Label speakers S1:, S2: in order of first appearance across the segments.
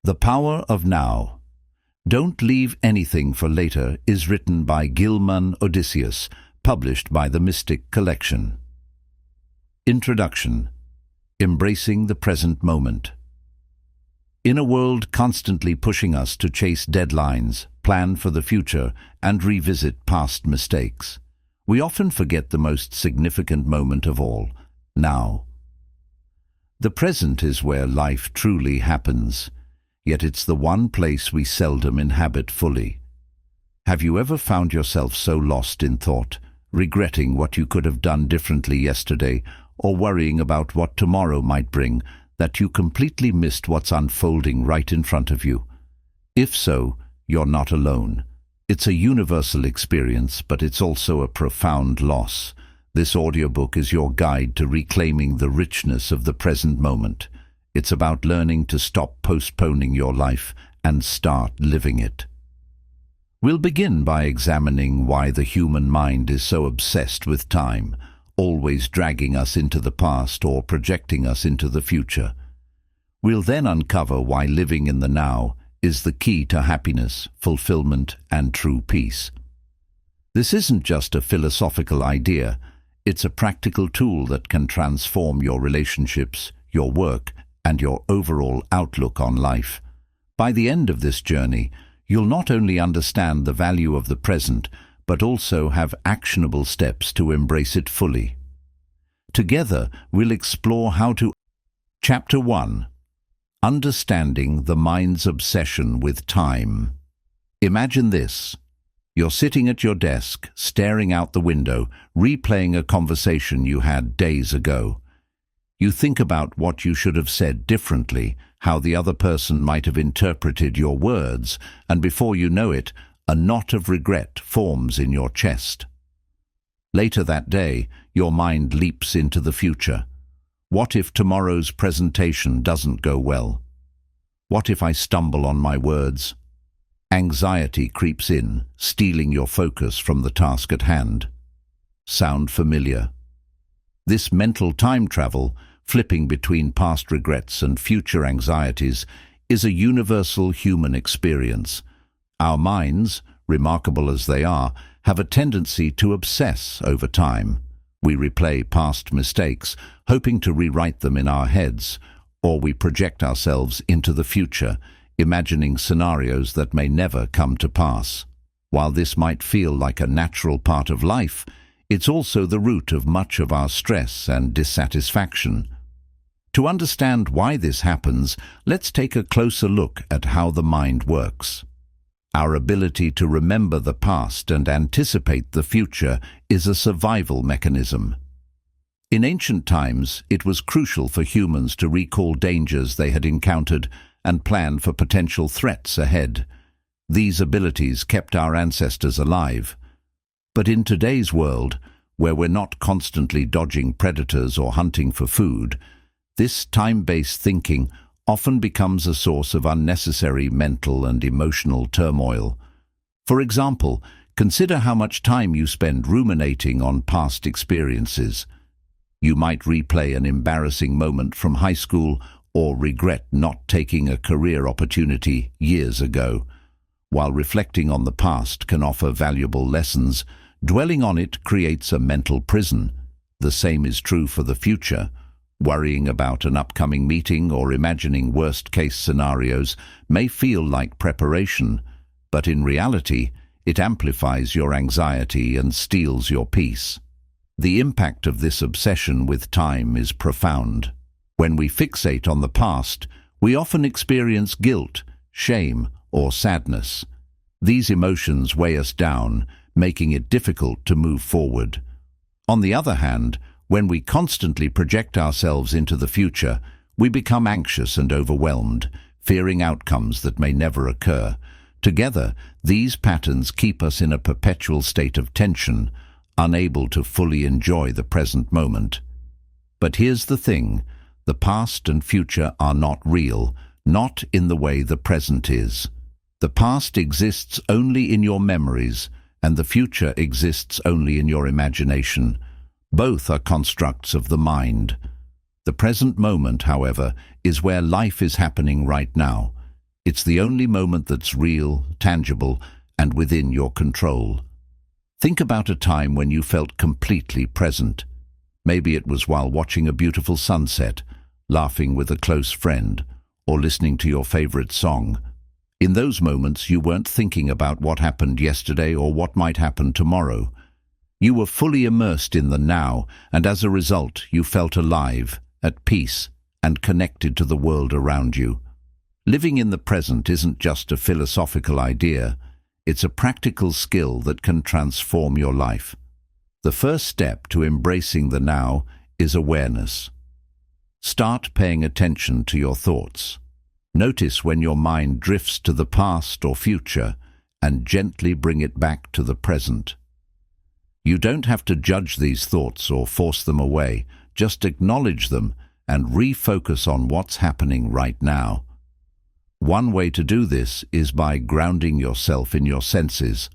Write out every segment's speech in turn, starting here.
S1: The Power of Now. Don't Leave Anything for Later is written by Gilman Odysseus, published by the Mystic Collection. Introduction. Embracing the present moment. In a world constantly pushing us to chase deadlines, plan for the future, and revisit past mistakes, we often forget the most significant moment of all, now. The present is where life truly happens, yet it's the one place we seldom inhabit fully. Have you ever found yourself so lost in thought, regretting what you could have done differently yesterday, or worrying about what tomorrow might bring, that you completely missed what's unfolding right in front of you? If so, you're not alone. It's a universal experience, but it's also a profound loss. This audiobook is your guide to reclaiming the richness of the present moment. It's about learning to stop postponing your life and start living it. We'll begin by examining why the human mind is so obsessed with time, always dragging us into the past or projecting us into the future. We'll then uncover why living in the now is the key to happiness, fulfillment, and true peace. This isn't just a philosophical idea. It's a practical tool that can transform your relationships, your work, and your overall outlook on life. By the end of this journey, you'll not only understand the value of the present, but also have actionable steps to embrace it fully. Together, we'll explore how to... Chapter 1. Understanding the mind's obsession with time. Imagine this. You're sitting at your desk, staring out the window, replaying a conversation you had days ago. You think about what you should have said differently, how the other person might have interpreted your words, and before you know it, a knot of regret forms in your chest. Later that day, your mind leaps into the future. What if tomorrow's presentation doesn't go well? What if I stumble on my words? Anxiety creeps in, stealing your focus from the task at hand. Sound familiar? This mental time travel, flipping between past regrets and future anxieties, is a universal human experience. Our minds, remarkable as they are, have a tendency to obsess over time. We replay past mistakes, hoping to rewrite them in our heads, or we project ourselves into the future, imagining scenarios that may never come to pass. While this might feel like a natural part of life, it's also the root of much of our stress and dissatisfaction. To understand why this happens, let's take a closer look at how the mind works. Our ability to remember the past and anticipate the future is a survival mechanism. In ancient times, it was crucial for humans to recall dangers they had encountered and plan for potential threats ahead. These abilities kept our ancestors alive. But in today's world, where we're not constantly dodging predators or hunting for food, this time-based thinking often becomes a source of unnecessary mental and emotional turmoil. For example, consider how much time you spend ruminating on past experiences. You might replay an embarrassing moment from high school or regret not taking a career opportunity years ago. While reflecting on the past can offer valuable lessons, dwelling on it creates a mental prison. The same is true for the future. Worrying about an upcoming meeting or imagining worst-case scenarios may feel like preparation, but in reality, it amplifies your anxiety and steals your peace. The impact of this obsession with time is profound. When we fixate on the past, we often experience guilt, shame, or sadness. These emotions weigh us down, making it difficult to move forward. On the other hand, when we constantly project ourselves into the future, we become anxious and overwhelmed, fearing outcomes that may never occur. Together, these patterns keep us in a perpetual state of tension, unable to fully enjoy the present moment. But here's the thing. The past and future are not real, not in the way the present is. The past exists only in your memories, and the future exists only in your imagination. Both are constructs of the mind. The present moment, however, is where life is happening right now. It's the only moment that's real, tangible, and within your control. Think about a time when you felt completely present. Maybe it was while watching a beautiful sunset, laughing with a close friend, or listening to your favorite song. In those moments, you weren't thinking about what happened yesterday or what might happen tomorrow. You were fully immersed in the now, and as a result, you felt alive, at peace, and connected to the world around you. Living in the present isn't just a philosophical idea. It's a practical skill that can transform your life. The first step to embracing the now is awareness. Start paying attention to your thoughts. Notice when your mind drifts to the past or future and gently bring it back to the present. You don't have to judge these thoughts or force them away. Just acknowledge them and refocus on what's happening right now. One way to do this is by grounding yourself in your senses.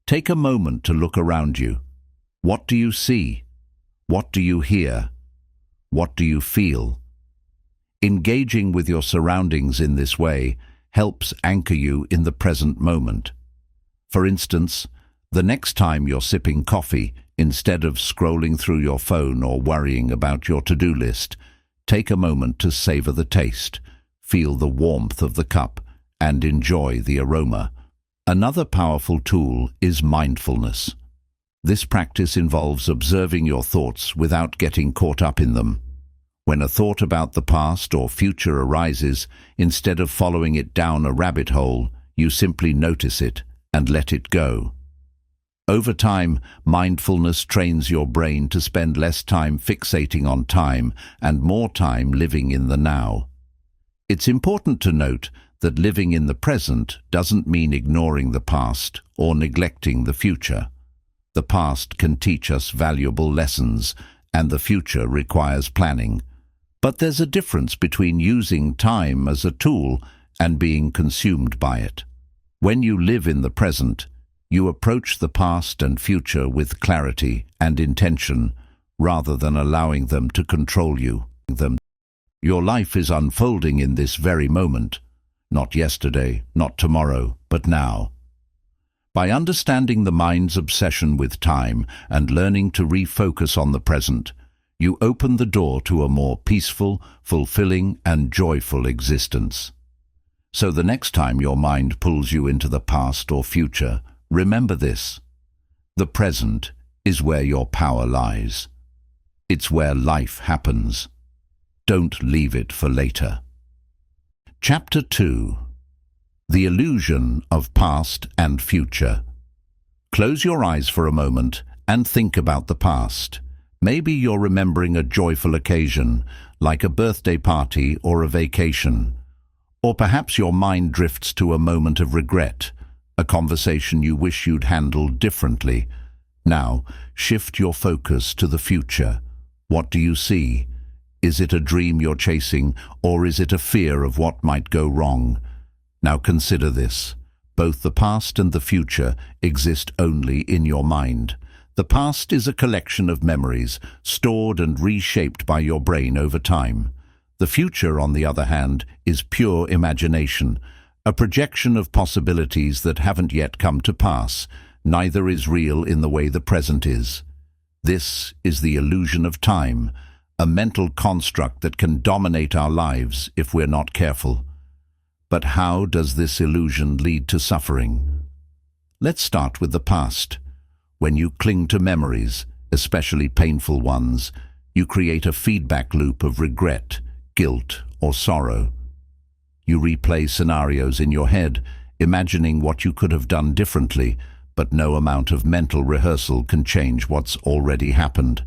S1: Take a moment to look around you. What do you see? What do you hear? What do you feel? Engaging with your surroundings in this way helps anchor you in the present moment. For instance, the next time you're sipping coffee, instead of scrolling through your phone or worrying about your to-do list, take a moment to savor the taste, feel the warmth of the cup, and enjoy the aroma. Another powerful tool is mindfulness. This practice involves observing your thoughts without getting caught up in them. When a thought about the past or future arises, instead of following it down a rabbit hole, you simply notice it and let it go. Over time, mindfulness trains your brain to spend less time fixating on time and more time living in the now. It's important to note that living in the present doesn't mean ignoring the past or neglecting the future. The past can teach us valuable lessons, and the future requires planning. But there's a difference between using time as a tool and being consumed by it. When you live in the present, you approach the past and future with clarity and intention, rather than allowing them to control you. Your life is unfolding in this very moment, not yesterday, not tomorrow, but now. By understanding the mind's obsession with time and learning to refocus on the present, you open the door to a more peaceful, fulfilling, and joyful existence. So the next time your mind pulls you into the past or future, remember this: the present is where your power lies. It's where life happens. Don't leave it for later. Chapter 2. The Illusion of Past and Future. Close your eyes for a moment and think about the past. Maybe you're remembering a joyful occasion, like a birthday party or a vacation. Or perhaps your mind drifts to a moment of regret, a conversation you wish you'd handled differently. Now, shift your focus to the future. What do you see? Is it a dream you're chasing, or is it a fear of what might go wrong? Now consider this. Both the past and the future exist only in your mind. The past is a collection of memories, stored and reshaped by your brain over time. The future, on the other hand, is pure imagination, a projection of possibilities that haven't yet come to pass. Neither is real in the way the present is. This is the illusion of time, a mental construct that can dominate our lives if we're not careful. But how does this illusion lead to suffering? Let's start with the past. When you cling to memories, especially painful ones, you create a feedback loop of regret, guilt, or sorrow. You replay scenarios in your head, imagining what you could have done differently, but no amount of mental rehearsal can change what's already happened.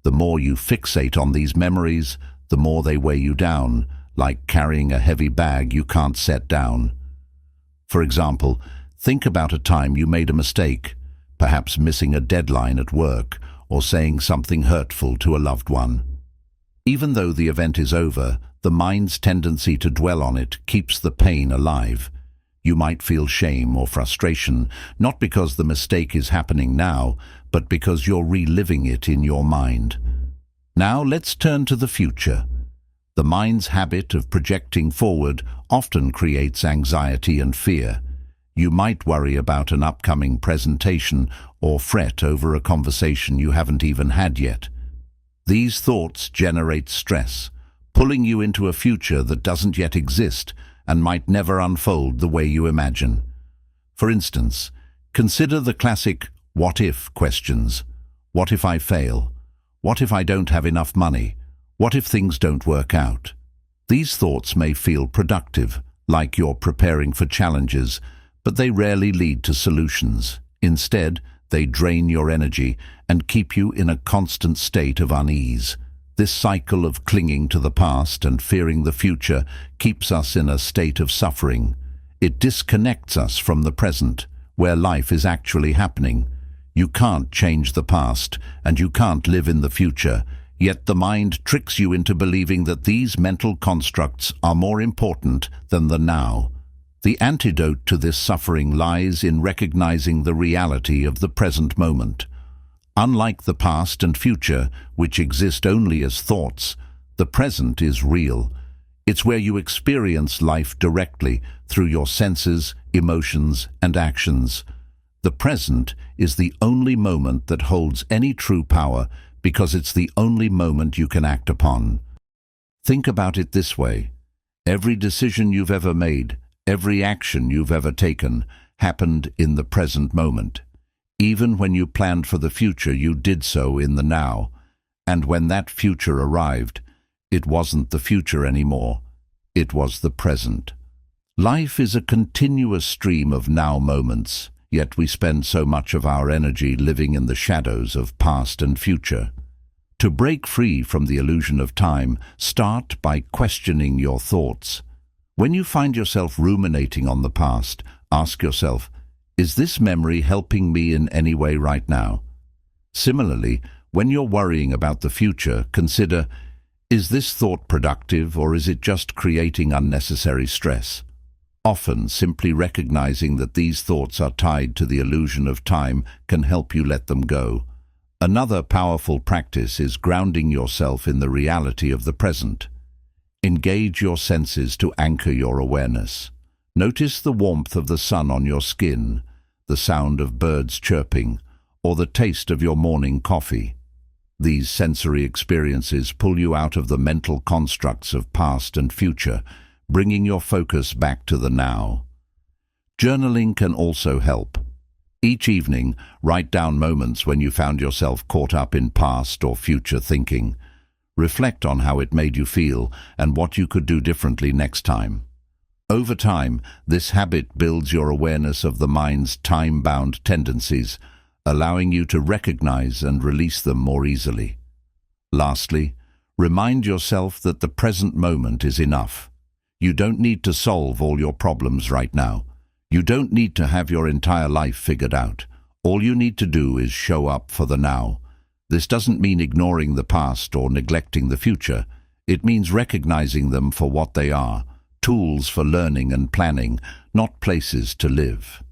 S1: The more you fixate on these memories, the more they weigh you down, like carrying a heavy bag you can't set down. For example, think about a time you made a mistake, perhaps missing a deadline at work or saying something hurtful to a loved one. Even though the event is over, the mind's tendency to dwell on it keeps the pain alive. You might feel shame or frustration, not because the mistake is happening now, but because you're reliving it in your mind. Now let's turn to the future. The mind's habit of projecting forward often creates anxiety and fear. You might worry about an upcoming presentation or fret over a conversation you haven't even had yet. These thoughts generate stress, pulling you into a future that doesn't yet exist and might never unfold the way you imagine. For instance, consider the classic what-if questions. What if I fail? What if I don't have enough money? What if things don't work out? These thoughts may feel productive, like you're preparing for challenges, but they rarely lead to solutions. Instead, they drain your energy and keep you in a constant state of unease. This cycle of clinging to the past and fearing the future keeps us in a state of suffering. It disconnects us from the present, where life is actually happening. You can't change the past, and you can't live in the future, yet the mind tricks you into believing that these mental constructs are more important than the now. The antidote to this suffering lies in recognizing the reality of the present moment. Unlike the past and future, which exist only as thoughts, the present is real. It's where you experience life directly through your senses, emotions, and actions. The present is the only moment that holds any true power because it's the only moment you can act upon. Think about it this way. Every decision you've ever made, every action you've ever taken, happened in the present moment. Even when you planned for the future, you did so in the now. And when that future arrived, it wasn't the future anymore. It was the present. Life is a continuous stream of now moments, yet we spend so much of our energy living in the shadows of past and future. To break free from the illusion of time, start by questioning your thoughts. When you find yourself ruminating on the past, ask yourself, is this memory helping me in any way right now? Similarly, when you're worrying about the future, consider, is this thought productive or is it just creating unnecessary stress? Often, simply recognizing that these thoughts are tied to the illusion of time can help you let them go. Another powerful practice is grounding yourself in the reality of the present. Engage your senses to anchor your awareness. Notice the warmth of the sun on your skin, the sound of birds chirping, or the taste of your morning coffee. These sensory experiences pull you out of the mental constructs of past and future, bringing your focus back to the now. Journaling can also help. Each evening, write down moments when you found yourself caught up in past or future thinking. Reflect on how it made you feel and what you could do differently next time. Over time, this habit builds your awareness of the mind's time-bound tendencies, allowing you to recognize and release them more easily. Lastly, remind yourself that the present moment is enough. You don't need to solve all your problems right now. You don't need to have your entire life figured out. All you need to do is show up for the now. This doesn't mean ignoring the past or neglecting the future. It means recognizing them for what they are, tools for learning and planning, not places to live.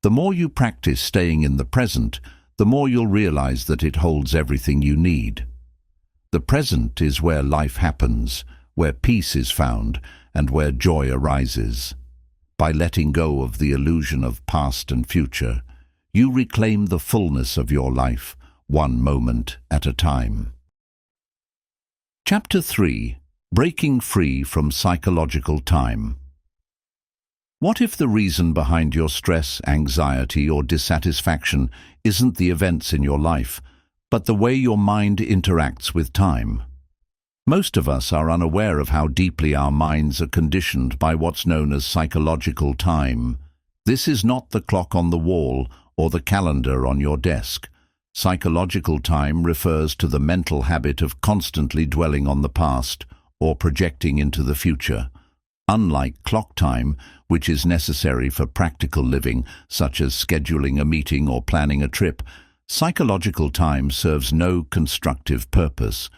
S1: The more you practice staying in the present, the more you'll realize that it holds everything you need. The present is where life happens, where peace is found, and where joy arises. By letting go of the illusion of past and future, you reclaim the fullness of your life, one moment at a time. Chapter 3. Breaking Free from Psychological Time. What if the reason behind your stress, anxiety, or dissatisfaction isn't the events in your life, but the way your mind interacts with time? Most of us are unaware of how deeply our minds are conditioned by what's known as psychological time. This is not the clock on the wall or the calendar on your desk. Psychological time refers to the mental habit of constantly dwelling on the past or projecting into the future. Unlike clock time, which is necessary for practical living, such as scheduling a meeting or planning a trip, psychological time serves no constructive purpose.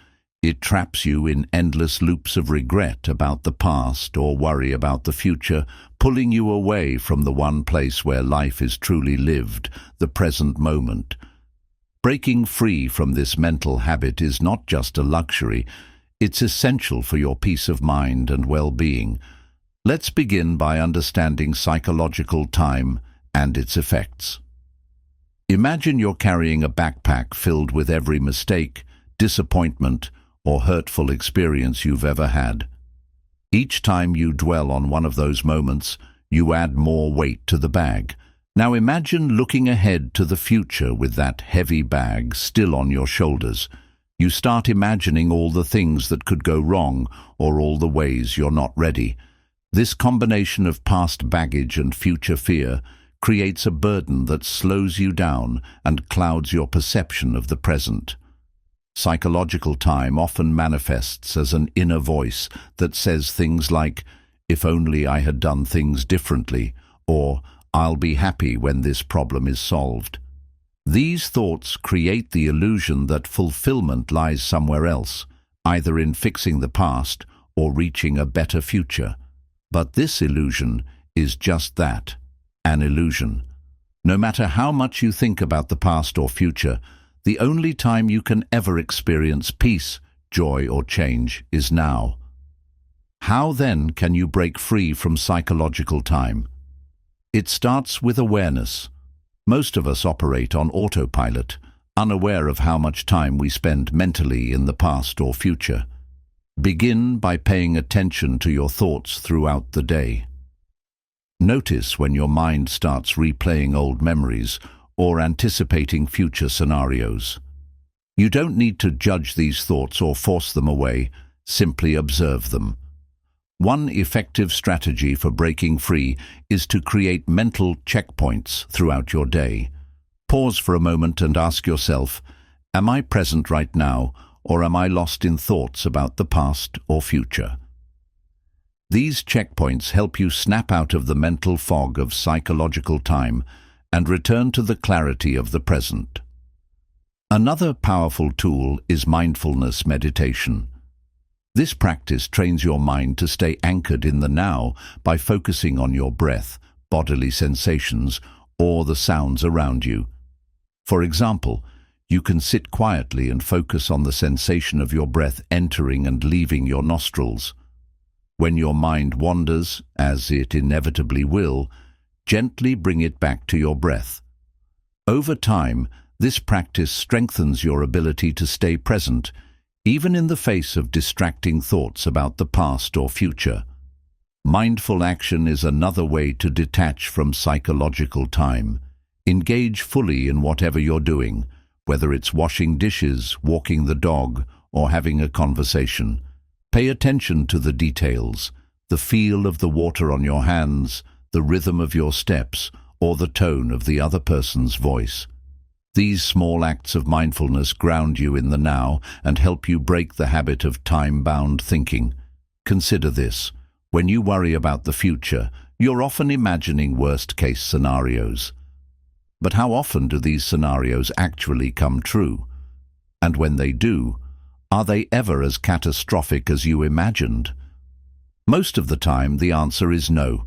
S1: It traps you in endless loops of regret about the past or worry about the future, pulling you away from the one place where life is truly lived, the present moment. Breaking free from this mental habit is not just a luxury, It's essential for your peace of mind and well-being. Let's begin by understanding psychological time and its effects. Imagine you're carrying a backpack filled with every mistake, disappointment, or hurtful experience you've ever had. Each time you dwell on one of those moments, you add more weight to the bag. Now imagine looking ahead to the future with that heavy bag still on your shoulders. You start imagining all the things that could go wrong or all the ways you're not ready. This combination of past baggage and future fear creates a burden that slows you down and clouds your perception of the present. Psychological time often manifests as an inner voice that says things like, "If only I had done things differently," or "I'll be happy when this problem is solved." These thoughts create the illusion that fulfillment lies somewhere else, either in fixing the past or reaching a better future. But this illusion is just that, an illusion. No matter how much you think about the past or future, the only time you can ever experience peace, joy, or change is now. How then can you break free from psychological time? It starts with awareness. Most of us operate on autopilot, unaware of how much time we spend mentally in the past or future. Begin by paying attention to your thoughts throughout the day. Notice when your mind starts replaying old memories or anticipating future scenarios. You don't need to judge these thoughts or force them away, simply observe them. One effective strategy for breaking free is to create mental checkpoints throughout your day. Pause for a moment and ask yourself, am I present right now, or am I lost in thoughts about the past or future? These checkpoints help you snap out of the mental fog of psychological time and return to the clarity of the present. Another powerful tool is mindfulness meditation. This practice trains your mind to stay anchored in the now by focusing on your breath, bodily sensations, or the sounds around you. For example, you can sit quietly and focus on the sensation of your breath entering and leaving your nostrils. When your mind wanders, as it inevitably will, gently bring it back to your breath. Over time, this practice strengthens your ability to stay present, even in the face of distracting thoughts about the past or future. Mindful action is another way to detach from psychological time. Engage fully in whatever you're doing, whether it's washing dishes, walking the dog, or having a conversation. Pay attention to the details, the feel of the water on your hands, the rhythm of your steps, or the tone of the other person's voice. These small acts of mindfulness ground you in the now and help you break the habit of time-bound thinking. Consider this. When you worry about the future, you're often imagining worst-case scenarios. But how often do these scenarios actually come true? And when they do, are they ever as catastrophic as you imagined? Most of the time, the answer is no.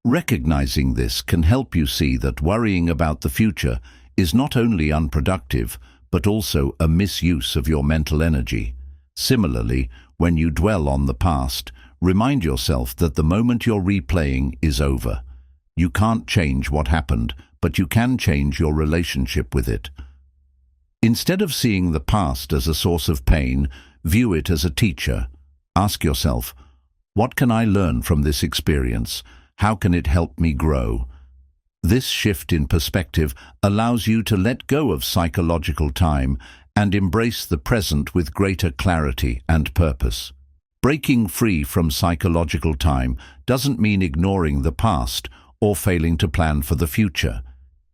S1: Recognizing this can help you see that worrying about the future is not only unproductive, but also a misuse of your mental energy. Similarly, when you dwell on the past, remind yourself that the moment you're replaying is over. You can't change what happened, but you can change your relationship with it. Instead of seeing the past as a source of pain, view it as a teacher. Ask yourself, what can I learn from this experience? How can it help me grow? This shift in perspective allows you to let go of psychological time and embrace the present with greater clarity and purpose. Breaking free from psychological time doesn't mean ignoring the past or failing to plan for the future.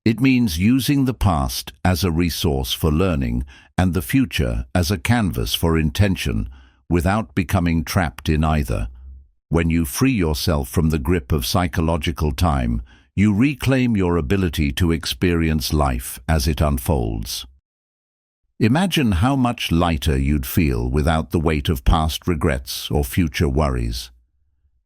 S1: It means using the past as a resource for learning and the future as a canvas for intention, without becoming trapped in either. When you free yourself from the grip of psychological time, you reclaim your ability to experience life as it unfolds. Imagine how much lighter you'd feel without the weight of past regrets or future worries.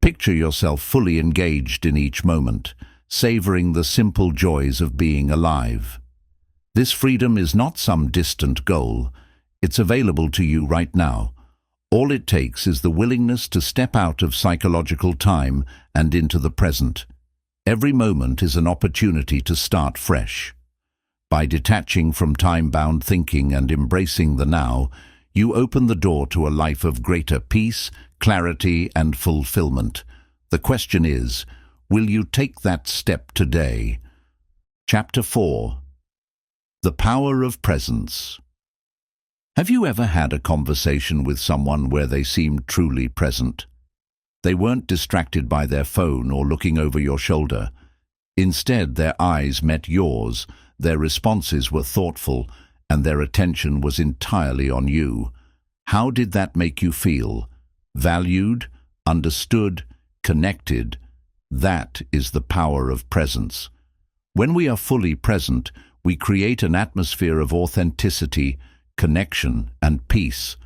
S1: Picture yourself fully engaged in each moment, savoring the simple joys of being alive. This freedom is not some distant goal. It's available to you right now. All it takes is the willingness to step out of psychological time and into the present. Every moment is an opportunity to start fresh. By detaching from time-bound thinking and embracing the now, you open the door to a life of greater peace, clarity, and fulfillment. The question is, will you take that step today? Chapter 4. The Power of Presence. Have you ever had a conversation with someone where they seemed truly present? They weren't distracted by their phone or looking over your shoulder. Instead, their eyes met yours, their responses were thoughtful, and their attention was entirely on you. How did that make you feel? Valued, understood, connected? That is the power of presence. When we are fully present, we create an atmosphere of authenticity, connection, and peace,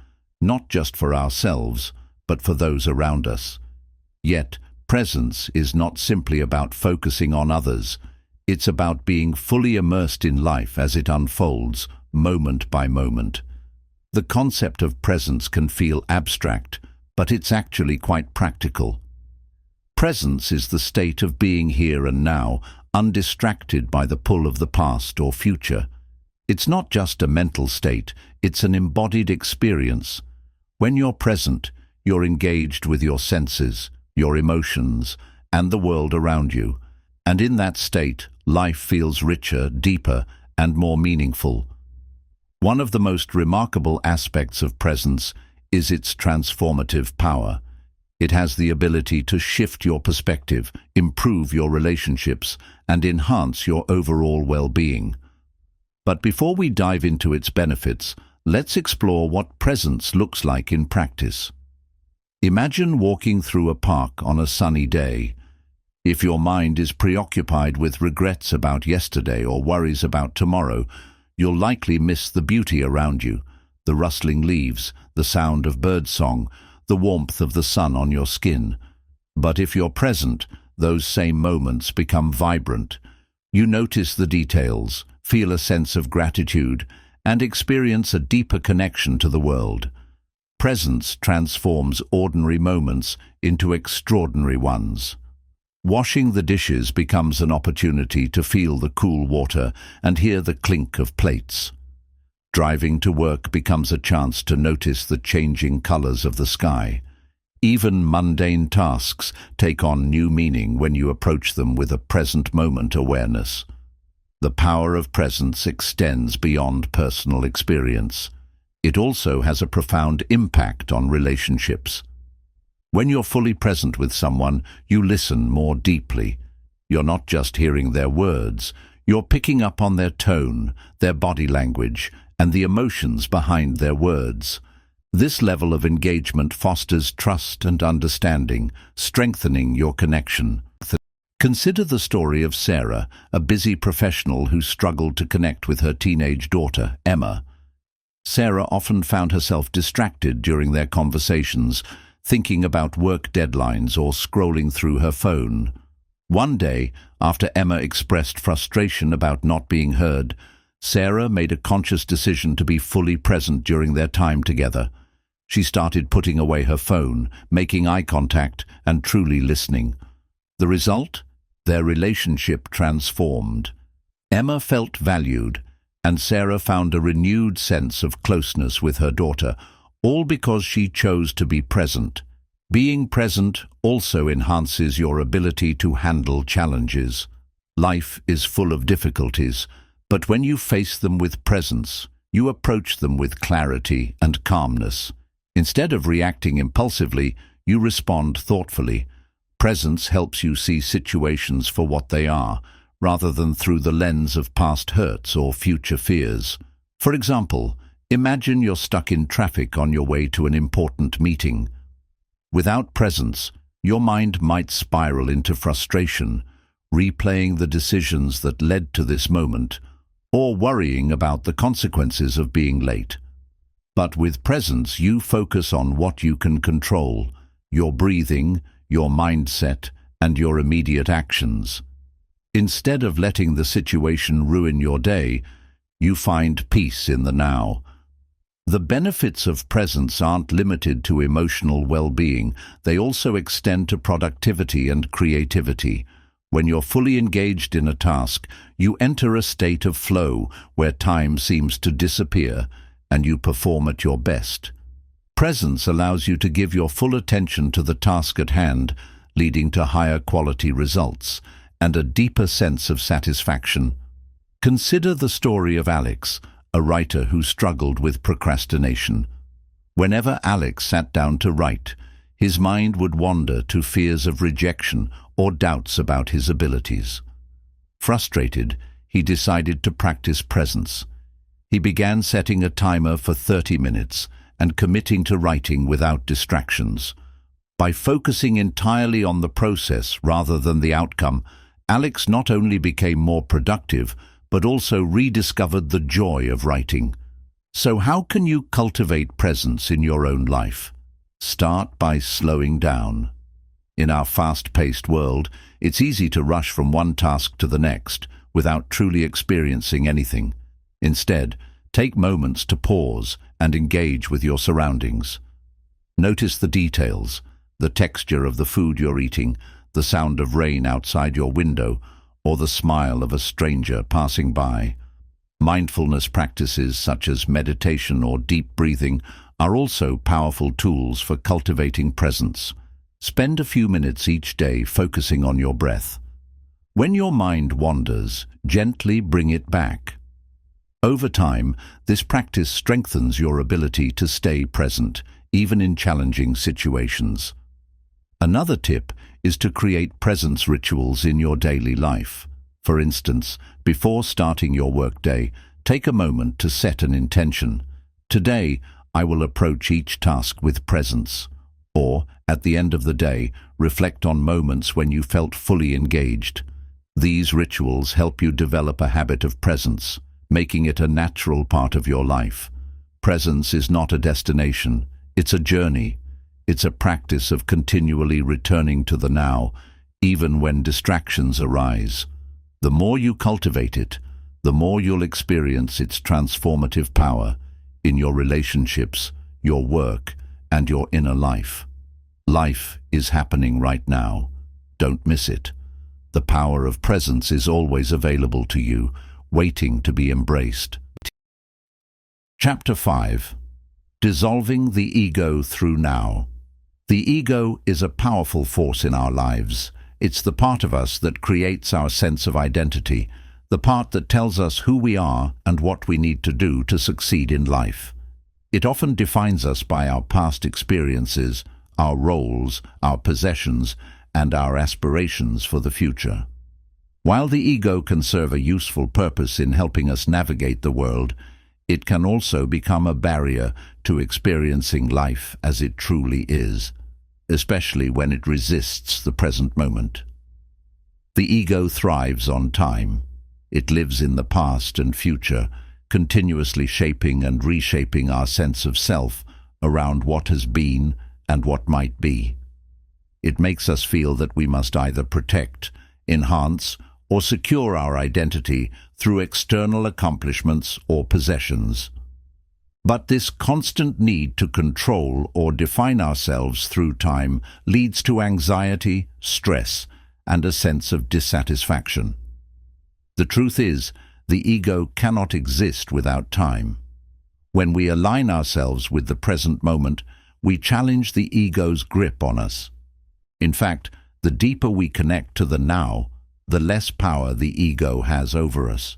S1: not just for ourselves, but for those around us. Yet, presence is not simply about focusing on others. It's about being fully immersed in life as it unfolds, moment by moment. The concept of presence can feel abstract, but it's actually quite practical. Presence is the state of being here and now, undistracted by the pull of the past or future. It's not just a mental state, it's an embodied experience. When you're present, you're engaged with your senses, your emotions, and the world around you. And in that state, life feels richer, deeper, and more meaningful. One of the most remarkable aspects of presence is its transformative power. It has the ability to shift your perspective, improve your relationships, and enhance your overall well-being. But before we dive into its benefits, let's explore what presence looks like in practice. Imagine walking through a park on a sunny day. If your mind is preoccupied with regrets about yesterday or worries about tomorrow, you'll likely miss the beauty around you, the rustling leaves, the sound of birdsong, the warmth of the sun on your skin. But if you're present, those same moments become vibrant. You notice the details, feel a sense of gratitude, and experience a deeper connection to the world. Presence transforms ordinary moments into extraordinary ones. Washing the dishes becomes an opportunity to feel the cool water and hear the clink of plates. Driving to work becomes a chance to notice the changing colors of the sky. Even mundane tasks take on new meaning when you approach them with a present moment awareness. The power of presence extends beyond personal experience. It also has a profound impact on relationships. When you're fully present with someone, you listen more deeply. You're not just hearing their words, you're picking up on their tone, their body language, and the emotions behind their words. This level of engagement fosters trust and understanding, strengthening your connection. Consider the story of Sarah, a busy professional who struggled to connect with her teenage daughter, Emma. Sarah often found herself distracted during their conversations, thinking about work deadlines or scrolling through her phone. One day, after Emma expressed frustration about not being heard, Sarah made a conscious decision to be fully present during their time together. She started putting away her phone, making eye contact, and truly listening. The result? Their relationship transformed. Emma felt valued, and Sarah found a renewed sense of closeness with her daughter, all because she chose to be present. Being present also enhances your ability to handle challenges. Life is full of difficulties, but when you face them with presence, you approach them with clarity and calmness. Instead of reacting impulsively, you respond thoughtfully. Presence helps you see situations for what they are, rather than through the lens of past hurts or future fears. For example, imagine you're stuck in traffic on your way to an important meeting. Without presence, your mind might spiral into frustration, replaying the decisions that led to this moment, or worrying about the consequences of being late. But with presence, you focus on what you can control: your breathing, your mindset, and your immediate actions. Instead of letting the situation ruin your day, you find peace in the now. The benefits of presence aren't limited to emotional well-being. They also extend to productivity and creativity. When you're fully engaged in a task, you enter a state of flow where time seems to disappear and you perform at your best. Presence allows you to give your full attention to the task at hand, leading to higher quality results and a deeper sense of satisfaction. Consider the story of Alex, a writer who struggled with procrastination. Whenever Alex sat down to write, his mind would wander to fears of rejection or doubts about his abilities. Frustrated, he decided to practice presence. He began setting a timer for 30 minutes and committing to writing without distractions. By focusing entirely on the process rather than the outcome, Alex not only became more productive, but also rediscovered the joy of writing. So how can you cultivate presence in your own life? Start by slowing down. In our fast-paced world, it's easy to rush from one task to the next without truly experiencing anything. Instead, take moments to pause and engage with your surroundings. Notice the details, the texture of the food you're eating, the sound of rain outside your window, or the smile of a stranger passing by. Mindfulness practices such as meditation or deep breathing are also powerful tools for cultivating presence. Spend a few minutes each day focusing on your breath. When your mind wanders, gently bring it back. Over time, this practice strengthens your ability to stay present, even in challenging situations. Another tip is to create presence rituals in your daily life. For instance, before starting your workday, take a moment to set an intention. Today, I will approach each task with presence. Or, at the end of the day, reflect on moments when you felt fully engaged. These rituals help you develop a habit of presence, making it a natural part of your life. Presence is not a destination, it's a journey. It's a practice of continually returning to the now, even when distractions arise. The more you cultivate it, the more you'll experience its transformative power in your relationships, your work, and your inner life. Life is happening right now. Don't miss it. The power of presence is always available to you, waiting to be embraced. Chapter 5. Dissolving the Ego Through Now. The ego is a powerful force in our lives. It's the part of us that creates our sense of identity, the part that tells us who we are and what we need to do to succeed in life. It often defines us by our past experiences, our roles, our possessions, and our aspirations for the future. While the ego can serve a useful purpose in helping us navigate the world, it can also become a barrier to experiencing life as it truly is, especially when it resists the present moment. The ego thrives on time. It lives in the past and future, continuously shaping and reshaping our sense of self around what has been and what might be. It makes us feel that we must either protect, enhance, or secure our identity through external accomplishments or possessions. But this constant need to control or define ourselves through time leads to anxiety, stress, and a sense of dissatisfaction. The truth is, the ego cannot exist without time. When we align ourselves with the present moment, we challenge the ego's grip on us. In fact, the deeper we connect to the now, the less power the ego has over us.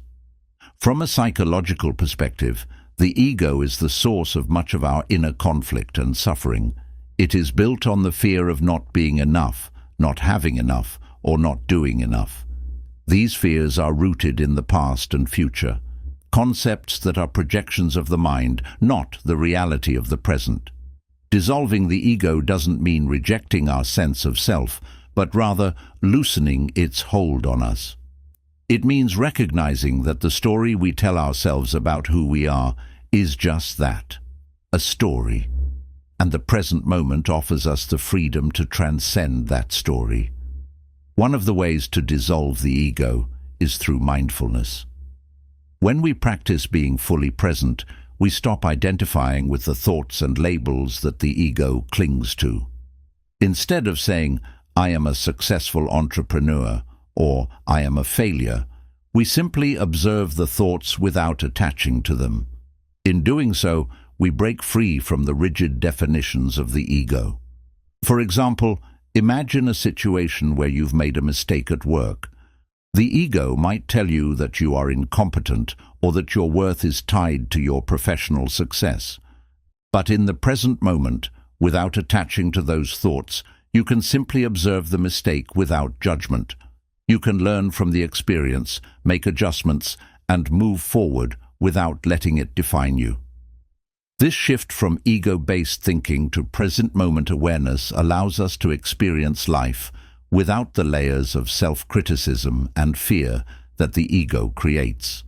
S1: From a psychological perspective, the ego is the source of much of our inner conflict and suffering. It is built on the fear of not being enough, not having enough, or not doing enough. These fears are rooted in the past and future, concepts that are projections of the mind, not the reality of the present. Dissolving the ego doesn't mean rejecting our sense of self, but rather loosening its hold on us. It means recognizing that the story we tell ourselves about who we are is just that, a story, and the present moment offers us the freedom to transcend that story. One of the ways to dissolve the ego is through mindfulness. When we practice being fully present, we stop identifying with the thoughts and labels that the ego clings to. Instead of saying, "I am a successful entrepreneur," or "I am a failure," we simply observe the thoughts without attaching to them. In doing so, we break free from the rigid definitions of the ego. For example, imagine a situation where you've made a mistake at work. The ego might tell you that you are incompetent or that your worth is tied to your professional success. But in the present moment, without attaching to those thoughts, you can simply observe the mistake without judgment. You can learn from the experience, make adjustments, and move forward without letting it define you. This shift from ego-based thinking to present-moment awareness allows us to experience life without the layers of self-criticism and fear that the ego creates.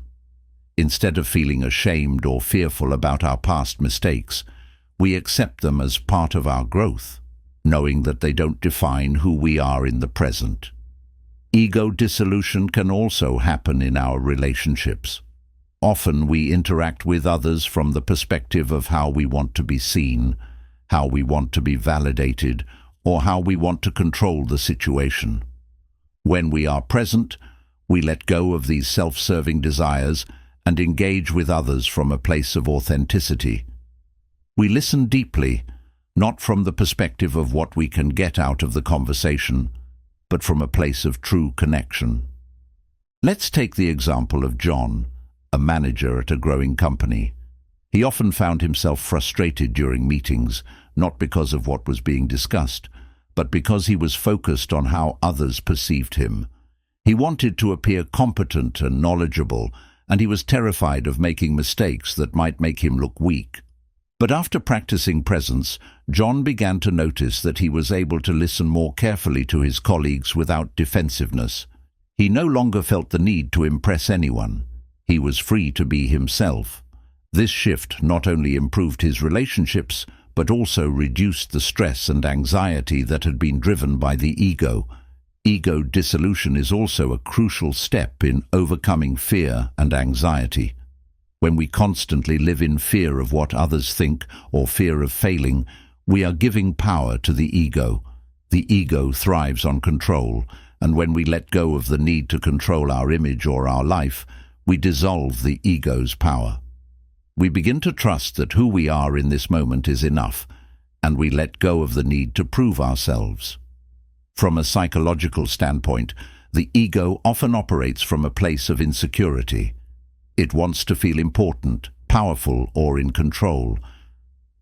S1: Instead of feeling ashamed or fearful about our past mistakes, we accept them as part of our growth, knowing that they don't define who we are in the present. Ego dissolution can also happen in our relationships. Often we interact with others from the perspective of how we want to be seen, how we want to be validated, or how we want to control the situation. When we are present, we let go of these self-serving desires and engage with others from a place of authenticity. We listen deeply, not from the perspective of what we can get out of the conversation, but from a place of true connection. Let's take the example of John, a manager at a growing company. He often found himself frustrated during meetings, not because of what was being discussed, but because he was focused on how others perceived him. He wanted to appear competent and knowledgeable, and he was terrified of making mistakes that might make him look weak. But after practicing presence, John began to notice that he was able to listen more carefully to his colleagues without defensiveness. He no longer felt the need to impress anyone. He was free to be himself. This shift not only improved his relationships, but also reduced the stress and anxiety that had been driven by the ego. Ego dissolution is also a crucial step in overcoming fear and anxiety. When we constantly live in fear of what others think or fear of failing, we are giving power to the ego. The ego thrives on control, and when we let go of the need to control our image or our life, we dissolve the ego's power. We begin to trust that who we are in this moment is enough, and we let go of the need to prove ourselves. From a psychological standpoint, the ego often operates from a place of insecurity. It wants to feel important, powerful, or in control.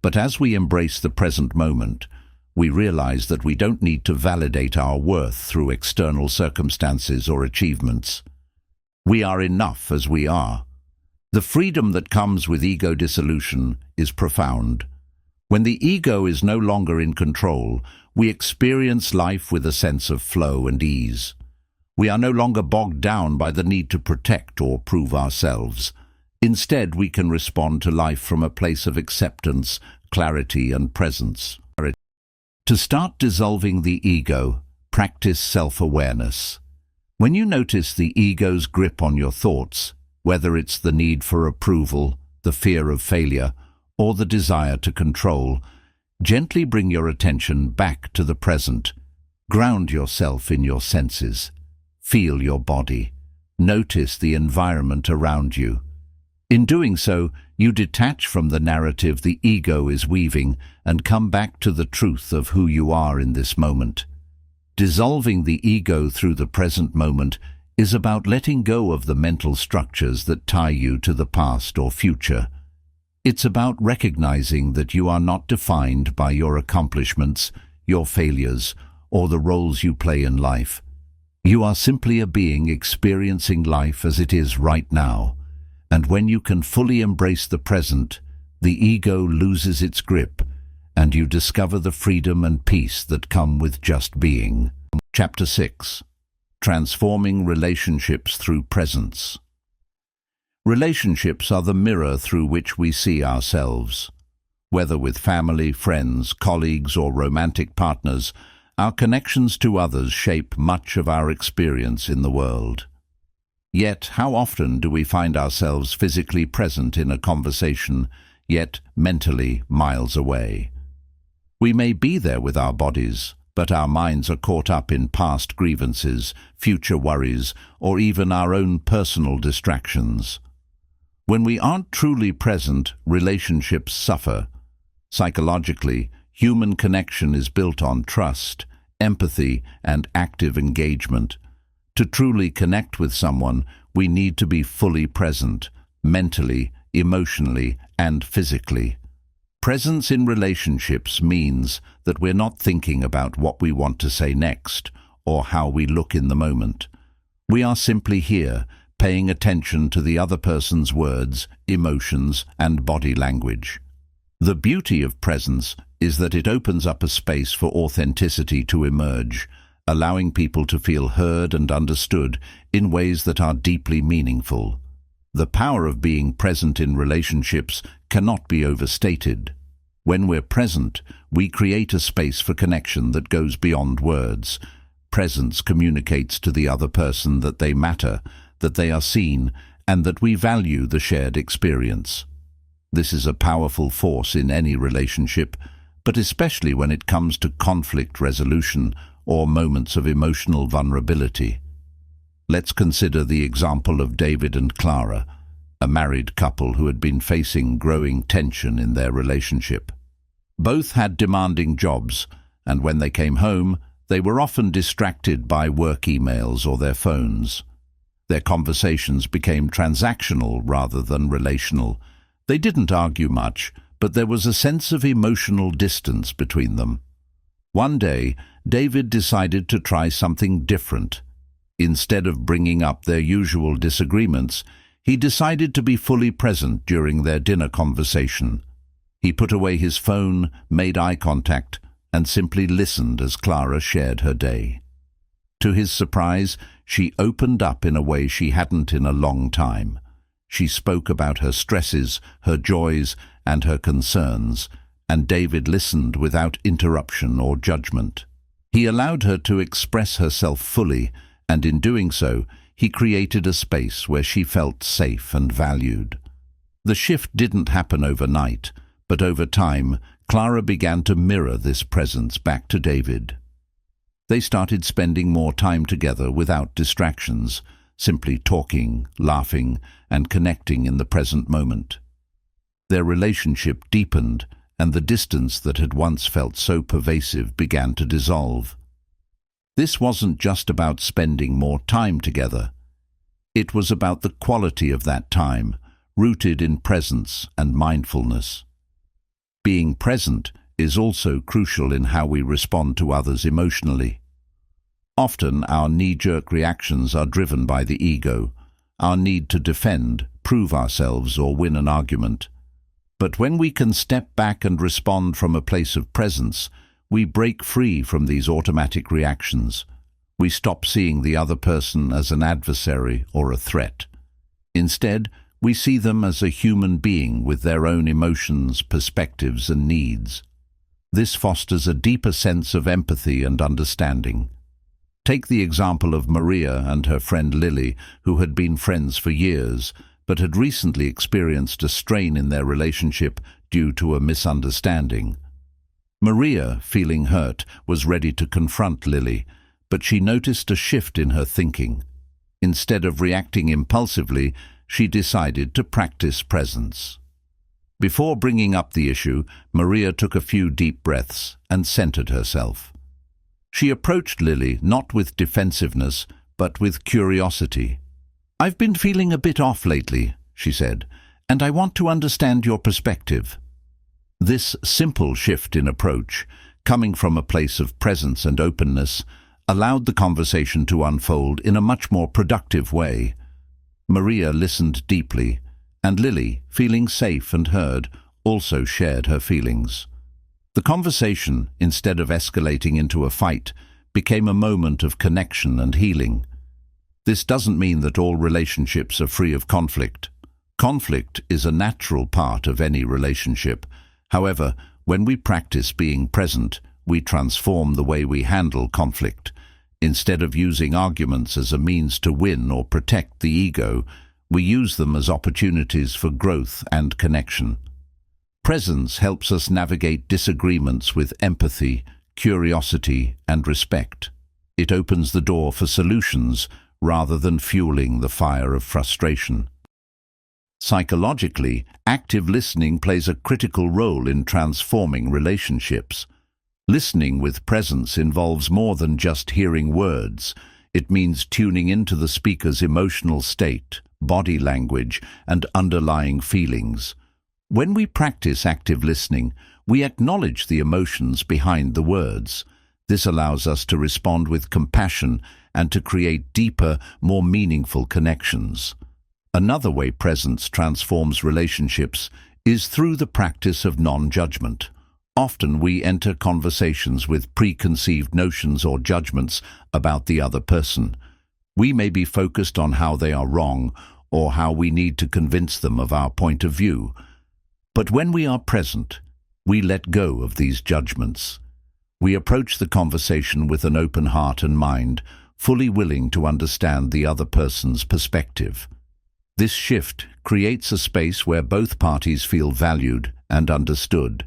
S1: But as we embrace the present moment, we realize that we don't need to validate our worth through external circumstances or achievements. We are enough as we are. The freedom that comes with ego dissolution is profound. When the ego is no longer in control, we experience life with a sense of flow and ease. We are no longer bogged down by the need to protect or prove ourselves. Instead, we can respond to life from a place of acceptance, clarity, and presence. To start dissolving the ego, practice self-awareness. When you notice the ego's grip on your thoughts, whether it's the need for approval, the fear of failure, or the desire to control, gently bring your attention back to the present. Ground yourself in your senses. Feel your body. Notice the environment around you. In doing so, you detach from the narrative the ego is weaving and come back to the truth of who you are in this moment. Dissolving the ego through the present moment is about letting go of the mental structures that tie you to the past or future. It's about recognizing that you are not defined by your accomplishments, your failures, or the roles you play in life. You are simply a being experiencing life as it is right now, and when you can fully embrace the present, the ego loses its grip, and you discover the freedom and peace that come with just being. Chapter 6. Transforming relationships through presence. Relationships are the mirror through which we see ourselves. Whether with family, friends, colleagues, or romantic partners, our connections to others shape much of our experience in the world. Yet, how often do we find ourselves physically present in a conversation, yet mentally miles away? We may be there with our bodies, but our minds are caught up in past grievances, future worries, or even our own personal distractions. When we aren't truly present, relationships suffer. Psychologically, human connection is built on trust, empathy, and active engagement. To truly connect with someone, we need to be fully present, mentally, emotionally, and physically. Presence in relationships means that we're not thinking about what we want to say next or how we look in the moment. We are simply here, paying attention to the other person's words, emotions, and body language. The beauty of presence is that it opens up a space for authenticity to emerge, allowing people to feel heard and understood in ways that are deeply meaningful. The power of being present in relationships cannot be overstated. When we're present, we create a space for connection that goes beyond words. Presence communicates to the other person that they matter, that they are seen, and that we value the shared experience. This is a powerful force in any relationship, but especially when it comes to conflict resolution or moments of emotional vulnerability. Let's consider the example of David and Clara, a married couple who had been facing growing tension in their relationship. Both had demanding jobs, and when they came home, they were often distracted by work emails or their phones. Their conversations became transactional rather than relational. They didn't argue much, but there was a sense of emotional distance between them. One day, David decided to try something different. Instead of bringing up their usual disagreements, he decided to be fully present during their dinner conversation. He put away his phone, made eye contact, and simply listened as Clara shared her day. To his surprise, she opened up in a way she hadn't in a long time. She spoke about her stresses, her joys, and her concerns, and David listened without interruption or judgment. He allowed her to express herself fully, and in doing so, he created a space where she felt safe and valued. The shift didn't happen overnight, but over time, Clara began to mirror this presence back to David. They started spending more time together without distractions, simply talking, laughing, and connecting in the present moment. Their relationship deepened, and the distance that had once felt so pervasive began to dissolve. This wasn't just about spending more time together. It was about the quality of that time, rooted in presence and mindfulness. Being present is also crucial in how we respond to others emotionally. Often our knee-jerk reactions are driven by the ego, our need to defend, prove ourselves, or win an argument. But when we can step back and respond from a place of presence, we break free from these automatic reactions. We stop seeing the other person as an adversary or a threat. Instead, we see them as a human being with their own emotions, perspectives, and needs. This fosters a deeper sense of empathy and understanding. Take the example of Maria and her friend Lily, who had been friends for years, but had recently experienced a strain in their relationship due to a misunderstanding. Maria, feeling hurt, was ready to confront Lily, but she noticed a shift in her thinking. Instead of reacting impulsively, she decided to practice presence. Before bringing up the issue, Maria took a few deep breaths and centered herself. She approached Lily not with defensiveness, but with curiosity. "I've been feeling a bit off lately," she said, "and I want to understand your perspective." This simple shift in approach, coming from a place of presence and openness, allowed the conversation to unfold in a much more productive way. Maria listened deeply, and Lily, feeling safe and heard, also shared her feelings. The conversation, instead of escalating into a fight, became a moment of connection and healing. This doesn't mean that all relationships are free of conflict. Conflict is a natural part of any relationship. However, when we practice being present, we transform the way we handle conflict. Instead of using arguments as a means to win or protect the ego, we use them as opportunities for growth and connection. Presence helps us navigate disagreements with empathy, curiosity, and respect. It opens the door for solutions rather than fueling the fire of frustration. Psychologically, active listening plays a critical role in transforming relationships. Listening with presence involves more than just hearing words. It means tuning into the speaker's emotional state, body language, and underlying feelings. When we practice active listening, we acknowledge the emotions behind the words. This allows us to respond with compassion and to create deeper, more meaningful connections. Another way presence transforms relationships is through the practice of non-judgment. Often we enter conversations with preconceived notions or judgments about the other person. We may be focused on how they are wrong or how we need to convince them of our point of view. But when we are present, we let go of these judgments. We approach the conversation with an open heart and mind, fully willing to understand the other person's perspective. This shift creates a space where both parties feel valued and understood.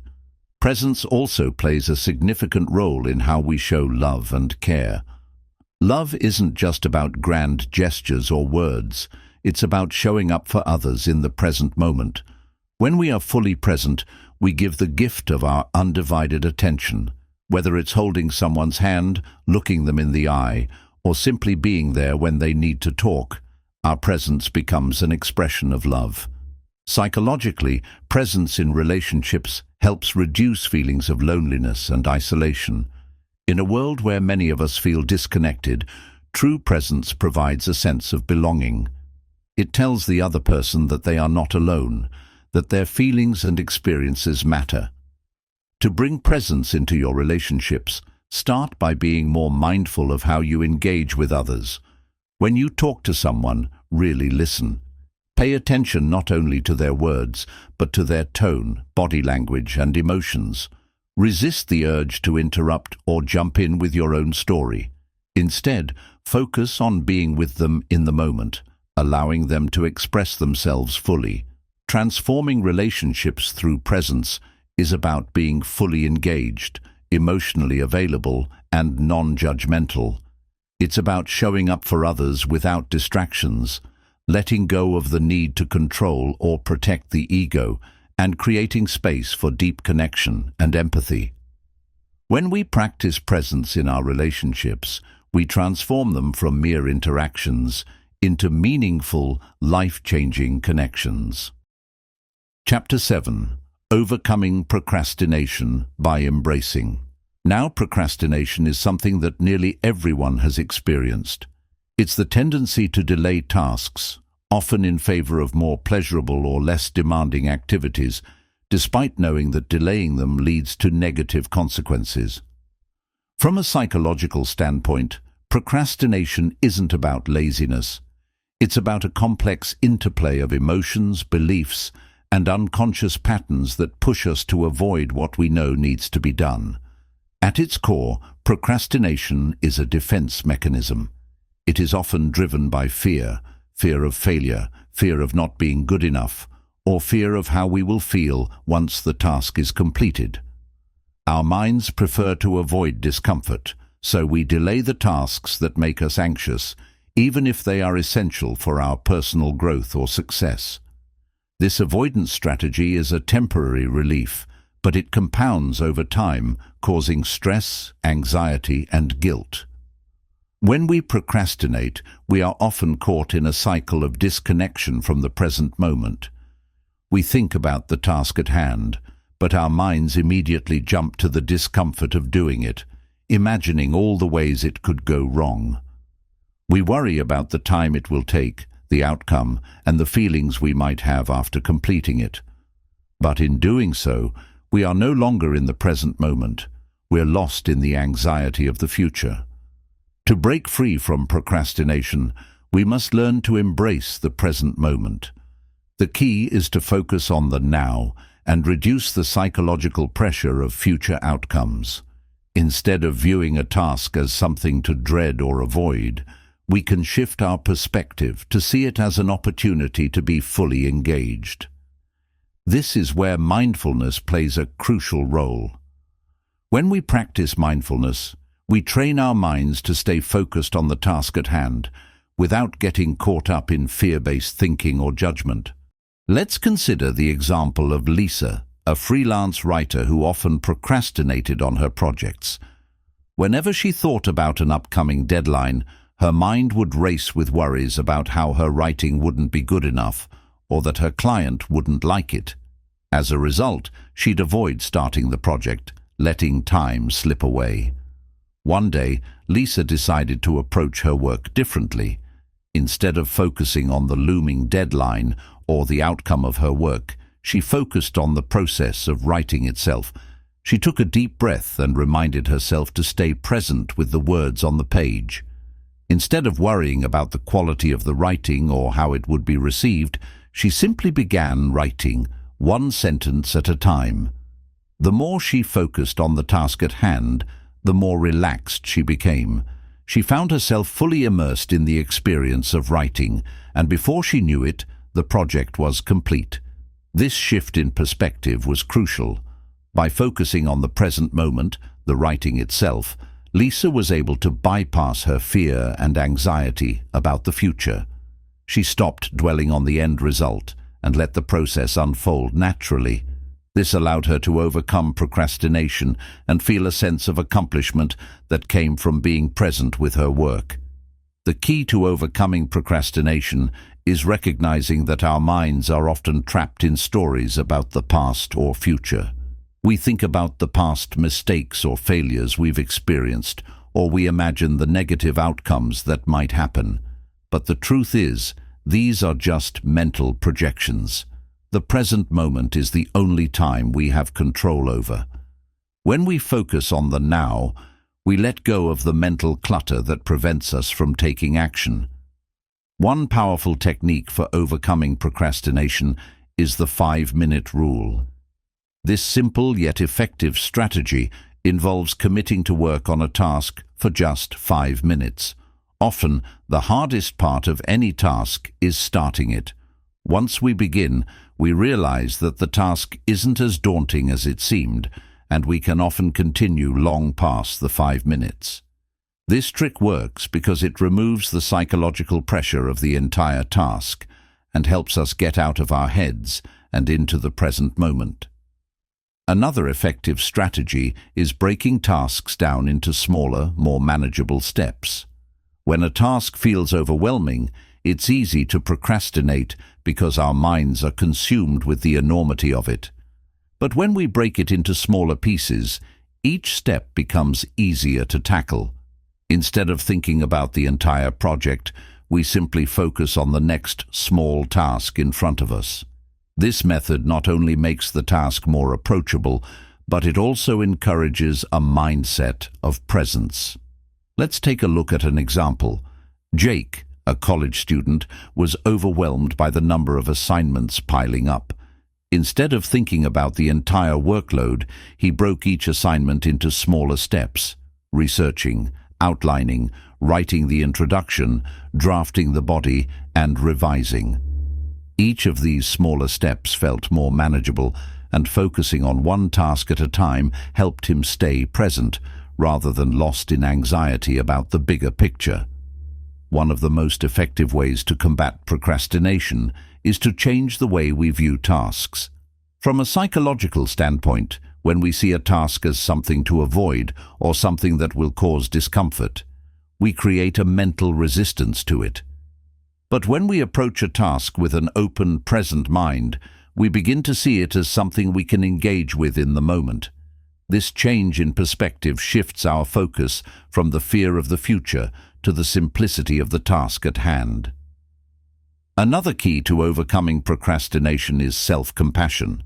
S1: Presence also plays a significant role in how we show love and care. Love isn't just about grand gestures or words. It's about showing up for others in the present moment. When we are fully present, we give the gift of our undivided attention, whether it's holding someone's hand, looking them in the eye, or simply being there when they need to talk. Our presence becomes an expression of love. Psychologically, presence in relationships helps reduce feelings of loneliness and isolation. In a world where many of us feel disconnected, true presence provides a sense of belonging. It tells the other person that they are not alone, that their feelings and experiences matter. To bring presence into your relationships, start by being more mindful of how you engage with others. When you talk to someone, really listen. Pay attention not only to their words, but to their tone, body language, and emotions. Resist the urge to interrupt or jump in with your own story. Instead, focus on being with them in the moment, allowing them to express themselves fully. Transforming relationships through presence is about being fully engaged, emotionally available, and non-judgmental. It's about showing up for others without distractions, letting go of the need to control or protect the ego, and creating space for deep connection and empathy. When we practice presence in our relationships, we transform them from mere interactions into meaningful, life-changing connections. Chapter 7. Overcoming procrastination by embracing. Now, procrastination is something that nearly everyone has experienced. It's the tendency to delay tasks, often in favor of more pleasurable or less demanding activities, despite knowing that delaying them leads to negative consequences. From a psychological standpoint, procrastination isn't about laziness. It's about a complex interplay of emotions, beliefs, and unconscious patterns that push us to avoid what we know needs to be done. At its core, procrastination is a defense mechanism. It is often driven by fear of failure, fear of not being good enough, or fear of how we will feel once the task is completed. Our minds prefer to avoid discomfort, so we delay the tasks that make us anxious, even if they are essential for our personal growth or success. This avoidance strategy is a temporary relief, but it compounds over time, causing stress, anxiety, and guilt. When we procrastinate, we are often caught in a cycle of disconnection from the present moment. We think about the task at hand, but our minds immediately jump to the discomfort of doing it, imagining all the ways it could go wrong. We worry about the time it will take, the outcome, and the feelings we might have after completing it. But in doing so, we are no longer in the present moment. We're lost in the anxiety of the future. To break free from procrastination, we must learn to embrace the present moment. The key is to focus on the now and reduce the psychological pressure of future outcomes. Instead of viewing a task as something to dread or avoid, we can shift our perspective to see it as an opportunity to be fully engaged. This is where mindfulness plays a crucial role. When we practice mindfulness, we train our minds to stay focused on the task at hand, without getting caught up in fear-based thinking or judgment. Let's consider the example of Lisa, a freelance writer who often procrastinated on her projects. Whenever she thought about an upcoming deadline, her mind would race with worries about how her writing wouldn't be good enough, or that her client wouldn't like it. As a result, she'd avoid starting the project, letting time slip away. One day, Lisa decided to approach her work differently. Instead of focusing on the looming deadline or the outcome of her work, she focused on the process of writing itself. She took a deep breath and reminded herself to stay present with the words on the page. Instead of worrying about the quality of the writing or how it would be received, she simply began writing, one sentence at a time. The more she focused on the task at hand, the more relaxed she became. She found herself fully immersed in the experience of writing, and before she knew it, the project was complete. This shift in perspective was crucial. By focusing on the present moment, the writing itself, Lisa was able to bypass her fear and anxiety about the future. She stopped dwelling on the end result and let the process unfold naturally. This allowed her to overcome procrastination and feel a sense of accomplishment that came from being present with her work. The key to overcoming procrastination is recognizing that our minds are often trapped in stories about the past or future. We think about the past mistakes or failures we've experienced, or we imagine the negative outcomes that might happen. But the truth is, these are just mental projections. The present moment is the only time we have control over. When we focus on the now, we let go of the mental clutter that prevents us from taking action. One powerful technique for overcoming procrastination is the 5-minute rule. This simple yet effective strategy involves committing to work on a task for just 5 minutes. Often, the hardest part of any task is starting it. Once we begin, we realize that the task isn't as daunting as it seemed, and we can often continue long past the 5 minutes. This trick works because it removes the psychological pressure of the entire task and helps us get out of our heads and into the present moment. Another effective strategy is breaking tasks down into smaller, more manageable steps. When a task feels overwhelming, it's easy to procrastinate because our minds are consumed with the enormity of it. But when we break it into smaller pieces, each step becomes easier to tackle. Instead of thinking about the entire project, we simply focus on the next small task in front of us. This method not only makes the task more approachable, but it also encourages a mindset of presence. Let's take a look at an example. Jake, a college student, was overwhelmed by the number of assignments piling up. Instead of thinking about the entire workload, he broke each assignment into smaller steps: researching, outlining, writing the introduction, drafting the body, and revising. Each of these smaller steps felt more manageable, and focusing on one task at a time helped him stay present, rather than lost in anxiety about the bigger picture. One of the most effective ways to combat procrastination is to change the way we view tasks. From a psychological standpoint, when we see a task as something to avoid or something that will cause discomfort, we create a mental resistance to it. But when we approach a task with an open, present mind, we begin to see it as something we can engage with in the moment. This change in perspective shifts our focus from the fear of the future to the simplicity of the task at hand. Another key to overcoming procrastination is self-compassion.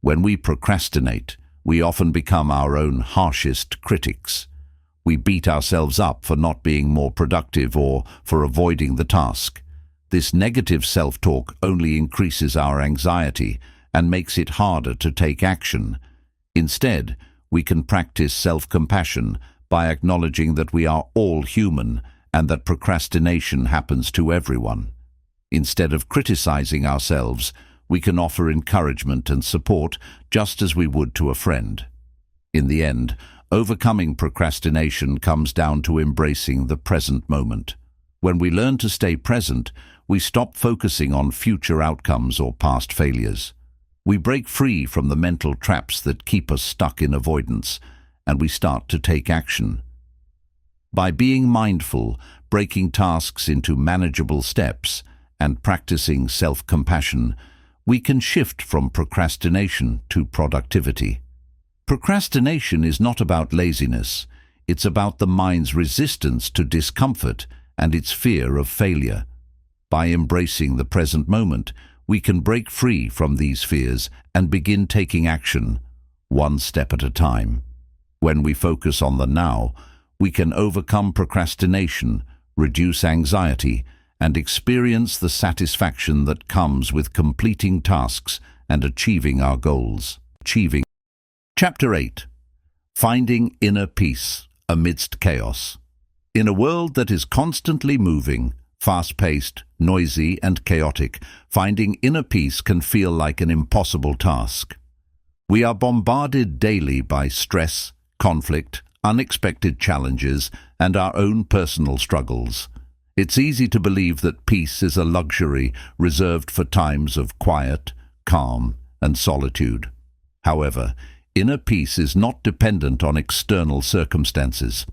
S1: When we procrastinate, we often become our own harshest critics. We beat ourselves up for not being more productive or for avoiding the task. This negative self-talk only increases our anxiety and makes it harder to take action. Instead, we can practice self-compassion by acknowledging that we are all human and that procrastination happens to everyone. Instead of criticizing ourselves, we can offer encouragement and support just as we would to a friend. In the end, overcoming procrastination comes down to embracing the present moment. When we learn to stay present, we stop focusing on future outcomes or past failures. We break free from the mental traps that keep us stuck in avoidance, and we start to take action. By being mindful, breaking tasks into manageable steps, and practicing self-compassion, we can shift from procrastination to productivity. Procrastination is not about laziness. It's about the mind's resistance to discomfort and its fear of failure. By embracing the present moment, we can break free from these fears and begin taking action, one step at a time. When we focus on the now, we can overcome procrastination, reduce anxiety, and experience the satisfaction that comes with completing tasks and achieving our goals. Chapter 8. Finding Inner Peace Amidst Chaos. In a world that is constantly moving, fast-paced, noisy, and chaotic, finding inner peace can feel like an impossible task. We are bombarded daily by stress, conflict, unexpected challenges, and our own personal struggles. It's easy to believe that peace is a luxury reserved for times of quiet, calm, and solitude. However, inner peace is not dependent on external circumstances.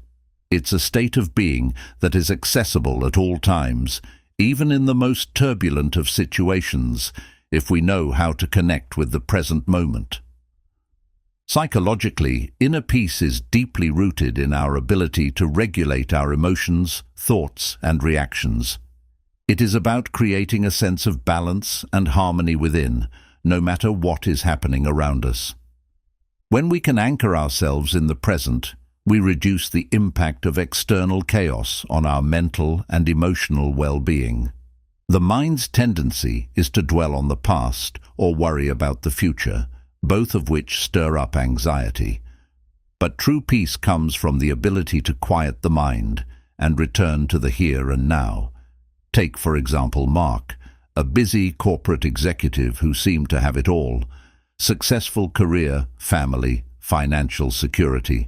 S1: It's a state of being that is accessible at all times, even in the most turbulent of situations, if we know how to connect with the present moment. Psychologically, inner peace is deeply rooted in our ability to regulate our emotions, thoughts, and reactions. It is about creating a sense of balance and harmony within, no matter what is happening around us. When we can anchor ourselves in the present, we reduce the impact of external chaos on our mental and emotional well-being. The mind's tendency is to dwell on the past or worry about the future, both of which stir up anxiety. But true peace comes from the ability to quiet the mind and return to the here and now. Take, for example, Mark, a busy corporate executive who seemed to have it all: successful career, family, financial security.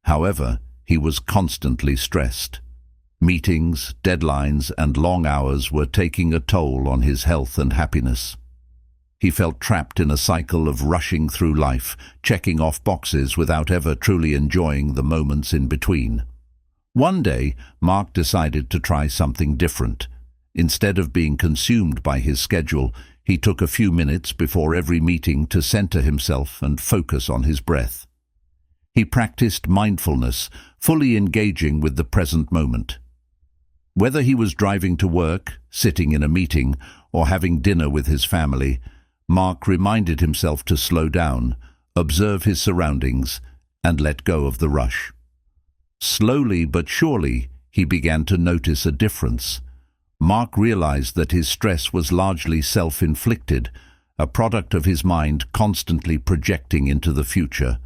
S1: However, he was constantly stressed. Meetings, deadlines, and long hours were taking a toll on his health and happiness. He felt trapped in a cycle of rushing through life, checking off boxes without ever truly enjoying the moments in between. One day, Mark decided to try something different. Instead of being consumed by his schedule, he took a few minutes before every meeting to center himself and focus on his breath. He practiced mindfulness, fully engaging with the present moment. Whether he was driving to work, sitting in a meeting, or having dinner with his family, Mark reminded himself to slow down, observe his surroundings, and let go of the rush. Slowly but surely, he began to notice a difference. Mark realized that his stress was largely self-inflicted, a product of his mind constantly projecting into the future.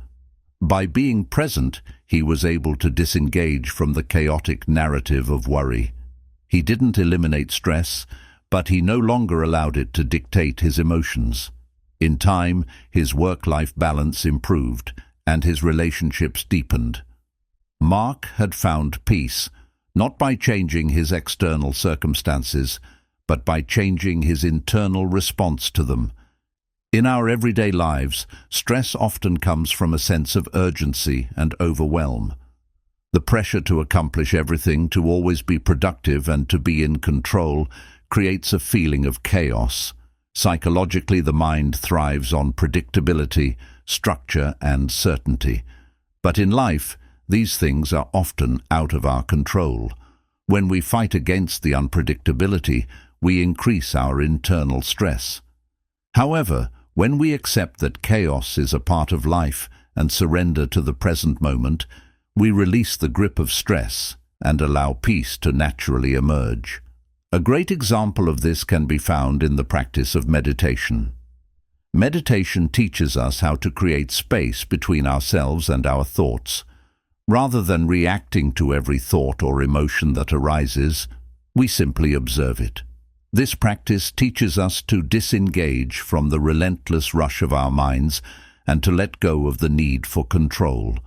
S1: By being present, he was able to disengage from the chaotic narrative of worry. He didn't eliminate stress, but he no longer allowed it to dictate his emotions. In time, his work-life balance improved, and his relationships deepened. Mark had found peace, not by changing his external circumstances, but by changing his internal response to them. In our everyday lives, stress often comes from a sense of urgency and overwhelm. The pressure to accomplish everything, to always be productive and to be in control, creates a feeling of chaos. Psychologically, the mind thrives on predictability, structure, and certainty. But in life, these things are often out of our control. When we fight against the unpredictability, we increase our internal stress. However, when we accept that chaos is a part of life and surrender to the present moment, we release the grip of stress and allow peace to naturally emerge. A great example of this can be found in the practice of meditation. Meditation teaches us how to create space between ourselves and our thoughts. Rather than reacting to every thought or emotion that arises, we simply observe it. This practice teaches us to disengage from the relentless rush of our minds and to let go of the need for control.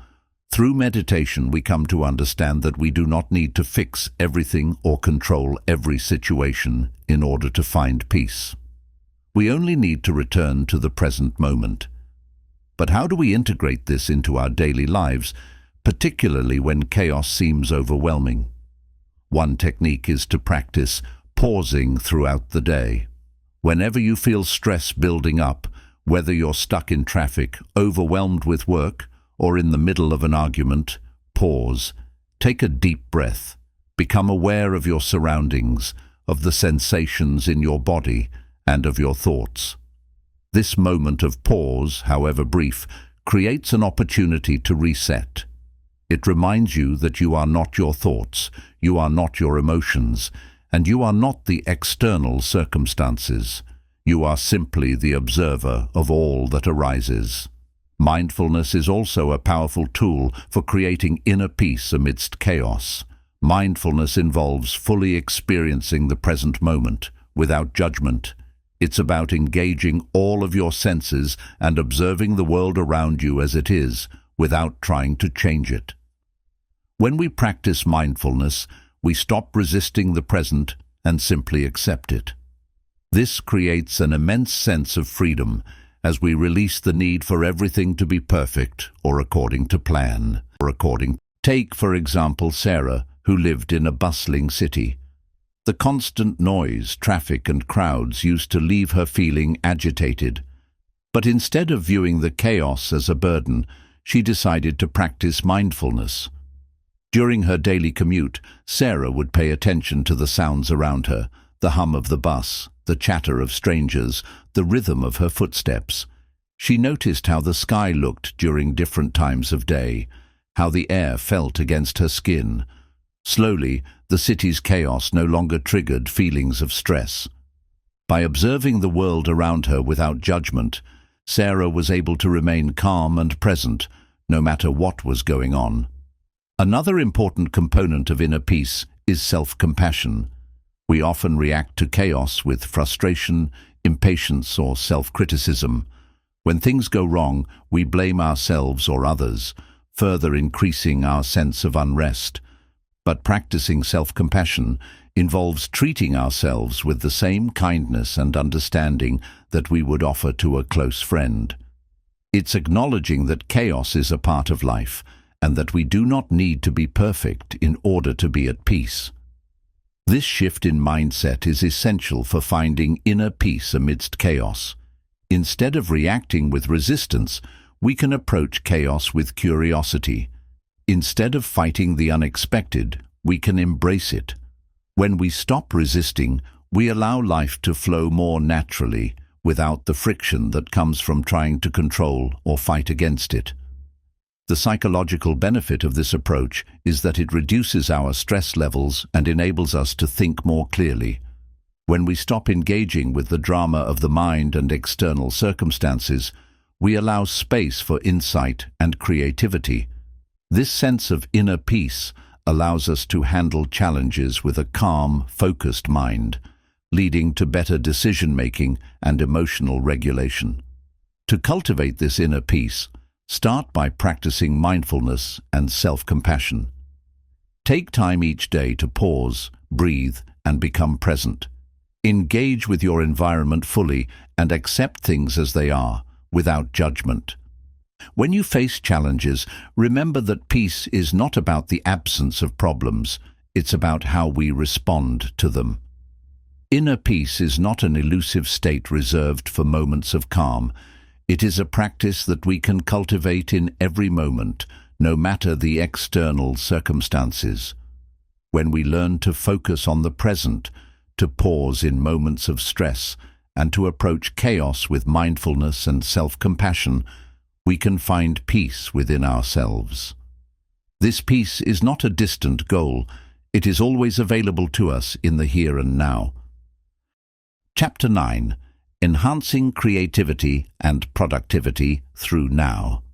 S1: Through meditation, we come to understand that we do not need to fix everything or control every situation in order to find peace. We only need to return to the present moment. But how do we integrate this into our daily lives, particularly when chaos seems overwhelming? One technique is to practice pausing throughout the day. Whenever you feel stress building up, whether you're stuck in traffic, overwhelmed with work, or in the middle of an argument, pause. Take a deep breath. Become aware of your surroundings, of the sensations in your body, and of your thoughts. This moment of pause, however brief, creates an opportunity to reset. It reminds you that you are not your thoughts, you are not your emotions, and you are not the external circumstances. You are simply the observer of all that arises. Mindfulness is also a powerful tool for creating inner peace amidst chaos. Mindfulness involves fully experiencing the present moment, without judgment. It's about engaging all of your senses and observing the world around you as it is, without trying to change it. When we practice mindfulness, we stop resisting the present and simply accept it. This creates an immense sense of freedom as we release the need for everything to be perfect or according to plan. Take, for example, Sarah, who lived in a bustling city. The constant noise, traffic, and crowds used to leave her feeling agitated. But instead of viewing the chaos as a burden, she decided to practice mindfulness. During her daily commute, Sarah would pay attention to the sounds around her, the hum of the bus, the chatter of strangers, the rhythm of her footsteps. She noticed how the sky looked during different times of day, how the air felt against her skin. Slowly, the city's chaos no longer triggered feelings of stress. By observing the world around her without judgment, Sarah was able to remain calm and present, no matter what was going on. Another important component of inner peace is self-compassion. We often react to chaos with frustration, impatience, or self-criticism. When things go wrong, we blame ourselves or others, further increasing our sense of unrest. But practicing self-compassion involves treating ourselves with the same kindness and understanding that we would offer to a close friend. It's acknowledging that chaos is a part of life and that we do not need to be perfect in order to be at peace. This shift in mindset is essential for finding inner peace amidst chaos. Instead of reacting with resistance, we can approach chaos with curiosity. Instead of fighting the unexpected, we can embrace it. When we stop resisting, we allow life to flow more naturally, without the friction that comes from trying to control or fight against it. The psychological benefit of this approach is that it reduces our stress levels and enables us to think more clearly. When we stop engaging with the drama of the mind and external circumstances, we allow space for insight and creativity. This sense of inner peace allows us to handle challenges with a calm, focused mind, leading to better decision-making and emotional regulation. To cultivate this inner peace, start by practicing mindfulness and self-compassion. Take time each day to pause, breathe, and become present. Engage with your environment fully and accept things as they are, without judgment. When you face challenges, remember that peace is not about the absence of problems, it's about how we respond to them. Inner peace is not an elusive state reserved for moments of calm. It is a practice that we can cultivate in every moment, no matter the external circumstances. When we learn to focus on the present, to pause in moments of stress, and to approach chaos with mindfulness and self-compassion, we can find peace within ourselves. This peace is not a distant goal, it is always available to us in the here and now. Chapter 9. Enhancing creativity and productivity through now.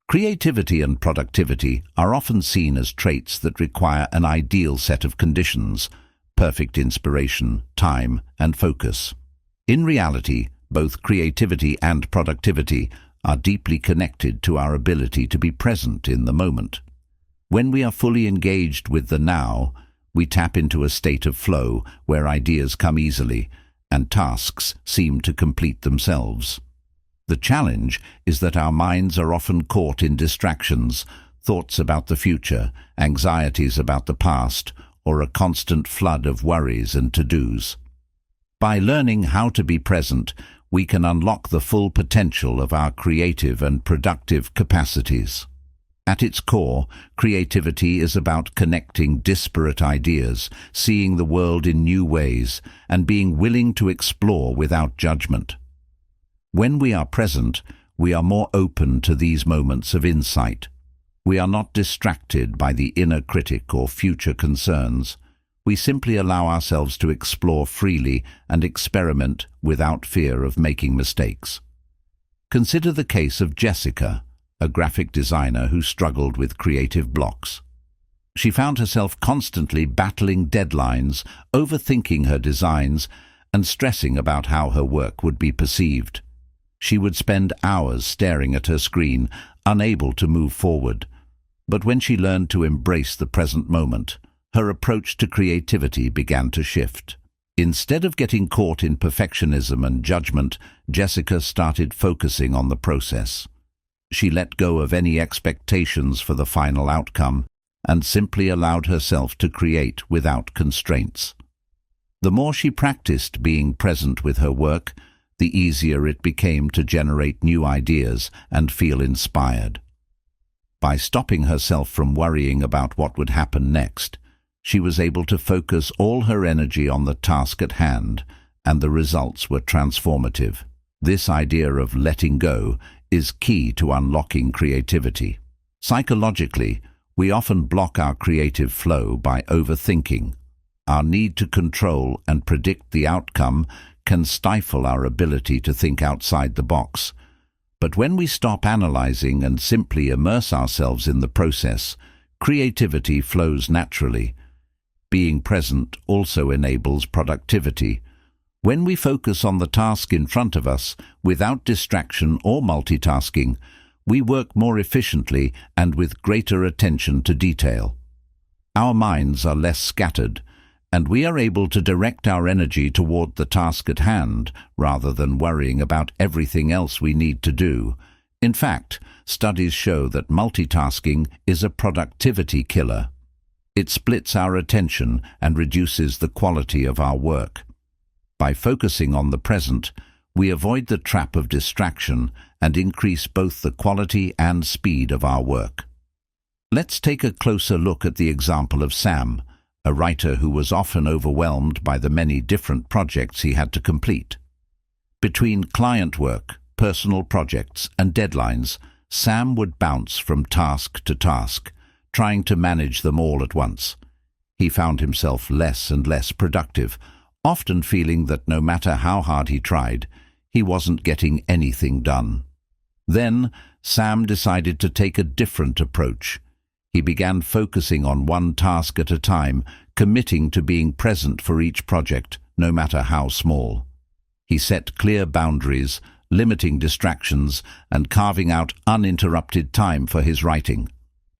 S1: Creativity and productivity are often seen as traits that require an ideal set of conditions: perfect inspiration, time, and focus. In reality, both creativity and productivity are deeply connected to our ability to be present in the moment. When we are fully engaged with the now, we tap into a state of flow where ideas come easily and tasks seem to complete themselves. The challenge is that our minds are often caught in distractions, thoughts about the future, anxieties about the past, or a constant flood of worries and to-dos. By learning how to be present, we can unlock the full potential of our creative and productive capacities. At its core, creativity is about connecting disparate ideas, seeing the world in new ways, and being willing to explore without judgment. When we are present, we are more open to these moments of insight. We are not distracted by the inner critic or future concerns. We simply allow ourselves to explore freely and experiment without fear of making mistakes. Consider the case of Jessica, a graphic designer who struggled with creative blocks. She found herself constantly battling deadlines, overthinking her designs, and stressing about how her work would be perceived. She would spend hours staring at her screen, unable to move forward. But when she learned to embrace the present moment, her approach to creativity began to shift. Instead of getting caught in perfectionism and judgment, Jessica started focusing on the process. She let go of any expectations for the final outcome and simply allowed herself to create without constraints. The more she practiced being present with her work, the easier it became to generate new ideas and feel inspired. By stopping herself from worrying about what would happen next, she was able to focus all her energy on the task at hand, and the results were transformative. This idea of letting go is key to unlocking creativity. Psychologically, we often block our creative flow by overthinking. Our need to control and predict the outcome can stifle our ability to think outside the box. But when we stop analyzing and simply immerse ourselves in the process, creativity flows naturally. Being present also enables productivity. When we focus on the task in front of us, without distraction or multitasking, we work more efficiently and with greater attention to detail. Our minds are less scattered, and we are able to direct our energy toward the task at hand rather than worrying about everything else we need to do. In fact, studies show that multitasking is a productivity killer. It splits our attention and reduces the quality of our work. By focusing on the present, we avoid the trap of distraction and increase both the quality and speed of our work. Let's take a closer look at the example of Sam, a writer who was often overwhelmed by the many different projects he had to complete. Between client work, personal projects, and deadlines, Sam would bounce from task to task, trying to manage them all at once. He found himself less and less productive, often feeling that no matter how hard he tried, he wasn't getting anything done. Then, Sam decided to take a different approach. He began focusing on one task at a time, committing to being present for each project, no matter how small. He set clear boundaries, limiting distractions, and carving out uninterrupted time for his writing.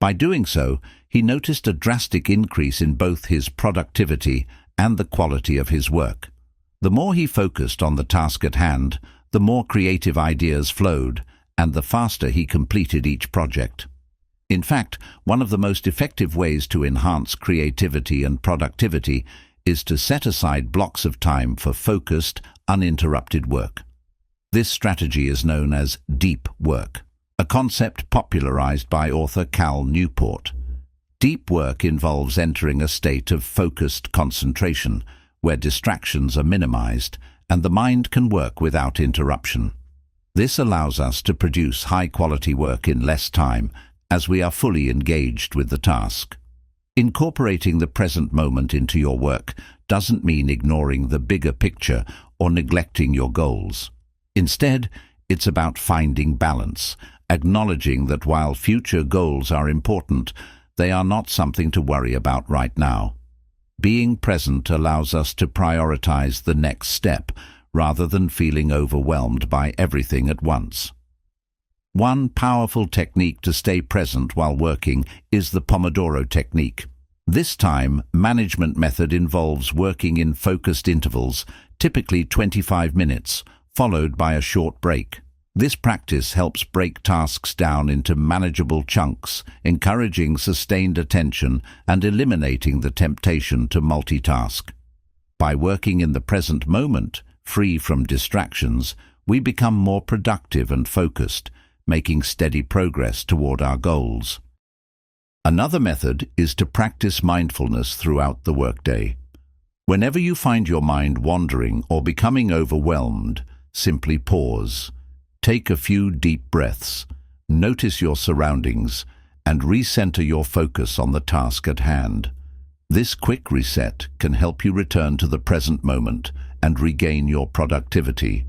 S1: By doing so, he noticed a drastic increase in both his productivity and the quality of his work. The more he focused on the task at hand, the more creative ideas flowed, and the faster he completed each project. In fact, one of the most effective ways to enhance creativity and productivity is to set aside blocks of time for focused, uninterrupted work. This strategy is known as deep work, a concept popularized by author Cal Newport. Deep work involves entering a state of focused concentration, where distractions are minimized and the mind can work without interruption. This allows us to produce high-quality work in less time, as we are fully engaged with the task. Incorporating the present moment into your work doesn't mean ignoring the bigger picture or neglecting your goals. Instead, it's about finding balance, acknowledging that while future goals are important, they are not something to worry about right now. Being present allows us to prioritize the next step, rather than feeling overwhelmed by everything at once. One powerful technique to stay present while working is the Pomodoro technique. This time management method involves working in focused intervals, typically 25 minutes, followed by a short break. This practice helps break tasks down into manageable chunks, encouraging sustained attention and eliminating the temptation to multitask. By working in the present moment, free from distractions, we become more productive and focused, making steady progress toward our goals. Another method is to practice mindfulness throughout the workday. Whenever you find your mind wandering or becoming overwhelmed, simply pause. Take a few deep breaths, notice your surroundings, and recenter your focus on the task at hand. This quick reset can help you return to the present moment and regain your productivity.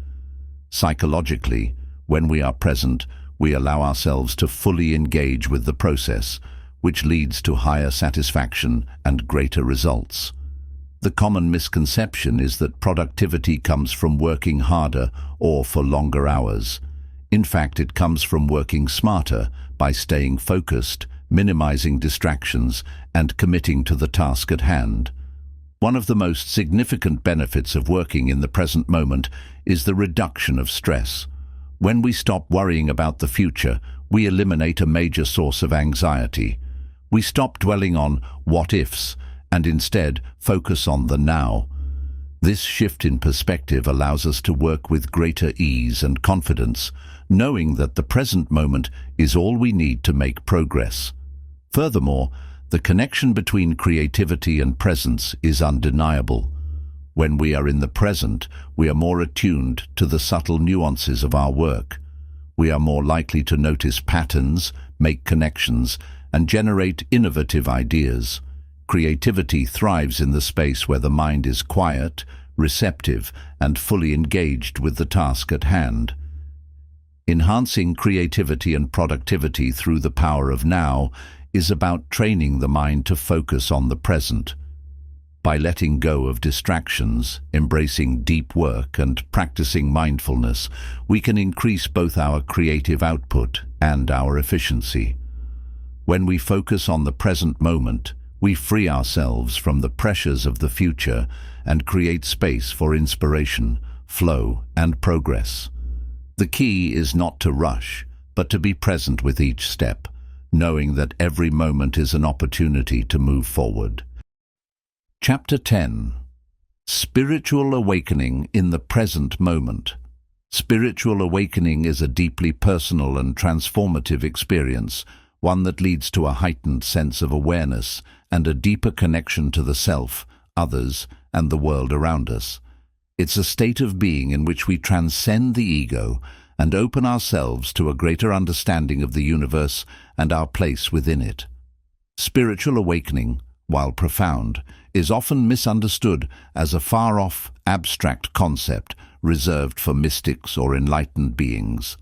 S1: Psychologically, when we are present, we allow ourselves to fully engage with the process, which leads to higher satisfaction and greater results. The common misconception is that productivity comes from working harder or for longer hours. In fact, it comes from working smarter by staying focused, minimizing distractions, and committing to the task at hand. One of the most significant benefits of working in the present moment is the reduction of stress. When we stop worrying about the future, we eliminate a major source of anxiety. We stop dwelling on what-ifs and instead focus on the now. This shift in perspective allows us to work with greater ease and confidence, knowing that the present moment is all we need to make progress. Furthermore, the connection between creativity and presence is undeniable. When we are in the present, we are more attuned to the subtle nuances of our work. We are more likely to notice patterns, make connections, and generate innovative ideas. Creativity thrives in the space where the mind is quiet, receptive, and fully engaged with the task at hand. Enhancing creativity and productivity through the power of now is about training the mind to focus on the present. By letting go of distractions, embracing deep work, and practicing mindfulness, we can increase both our creative output and our efficiency. When we focus on the present moment, we free ourselves from the pressures of the future and create space for inspiration, flow, and progress. The key is not to rush, but to be present with each step, knowing that every moment is an opportunity to move forward. Chapter 10. Spiritual Awakening in the Present Moment. Spiritual awakening is a deeply personal and transformative experience, one that leads to a heightened sense of awareness and a deeper connection to the self, others, and the world around us. It's a state of being in which we transcend the ego and open ourselves to a greater understanding of the universe and our place within it. Spiritual awakening, while profound, is often misunderstood as a far-off, abstract concept reserved for mystics or enlightened beings.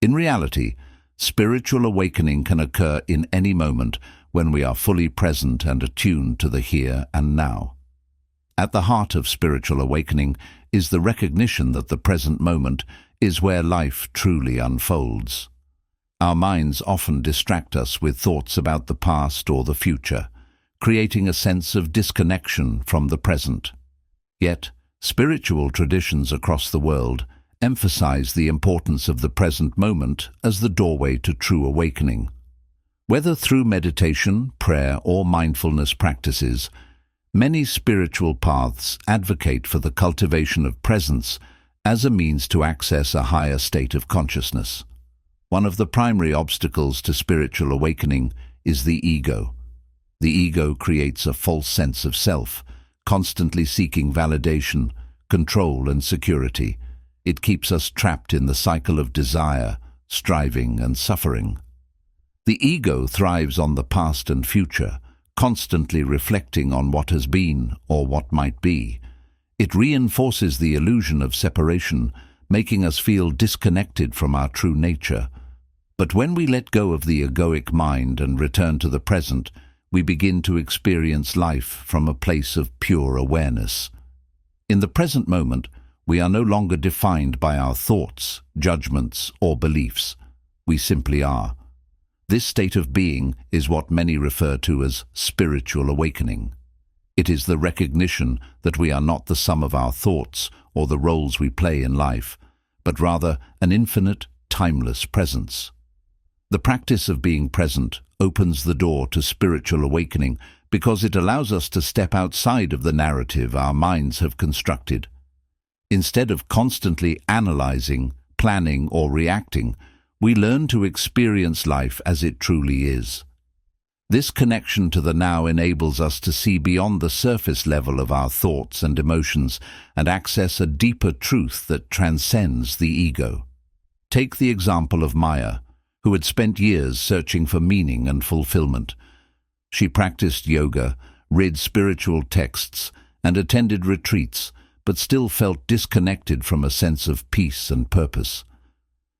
S1: In reality, spiritual awakening can occur in any moment when we are fully present and attuned to the here and now. At the heart of spiritual awakening is the recognition that the present moment is where life truly unfolds. Our minds often distract us with thoughts about the past or the future, creating a sense of disconnection from the present. Yet, spiritual traditions across the world emphasize the importance of the present moment as the doorway to true awakening. Whether through meditation, prayer, or mindfulness practices, many spiritual paths advocate for the cultivation of presence as a means to access a higher state of consciousness. One of the primary obstacles to spiritual awakening is the ego. The ego creates a false sense of self, constantly seeking validation, control, and security. It keeps us trapped in the cycle of desire, striving, and suffering. The ego thrives on the past and future, constantly reflecting on what has been or what might be. It reinforces the illusion of separation, making us feel disconnected from our true nature. But when we let go of the egoic mind and return to the present, we begin to experience life from a place of pure awareness. In the present moment, we are no longer defined by our thoughts, judgments, or beliefs. We simply are. This state of being is what many refer to as spiritual awakening. It is the recognition that we are not the sum of our thoughts or the roles we play in life, but rather an infinite, timeless presence. The practice of being present opens the door to spiritual awakening because it allows us to step outside of the narrative our minds have constructed. Instead of constantly analyzing, planning, or reacting, we learn to experience life as it truly is. This connection to the now enables us to see beyond the surface level of our thoughts and emotions and access a deeper truth that transcends the ego. Take the example of Maya, who had spent years searching for meaning and fulfillment. She practiced yoga, read spiritual texts, and attended retreats, but still felt disconnected from a sense of peace and purpose.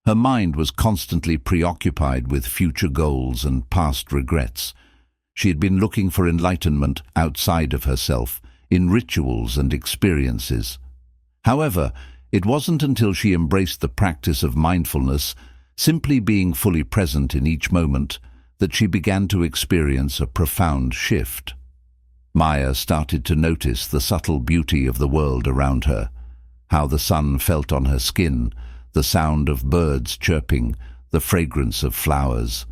S1: Her mind was constantly preoccupied with future goals and past regrets. She had been looking for enlightenment outside of herself, in rituals and experiences. However, it wasn't until she embraced the practice of mindfulness, simply being fully present in each moment, that she began to experience a profound shift. Maya started to notice the subtle beauty of the world around her, how the sun felt on her skin, the sound of birds chirping, the fragrance of flowers.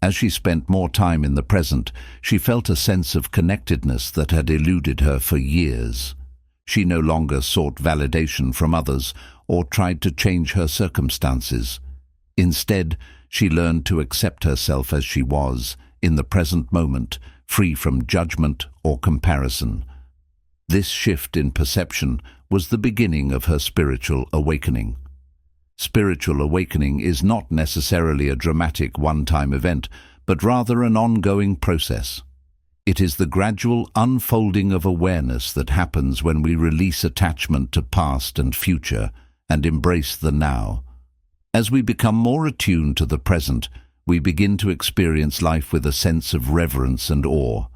S1: As she spent more time in the present, she felt a sense of connectedness that had eluded her for years. She no longer sought validation from others or tried to change her circumstances. Instead, she learned to accept herself as she was, in the present moment, free from judgment or comparison. This shift in perception was the beginning of her spiritual awakening. Spiritual awakening is not necessarily a dramatic one-time event, but rather an ongoing process. It is the gradual unfolding of awareness that happens when we release attachment to past and future and embrace the now. As we become more attuned to the present, we begin to experience life with a sense of reverence and awe.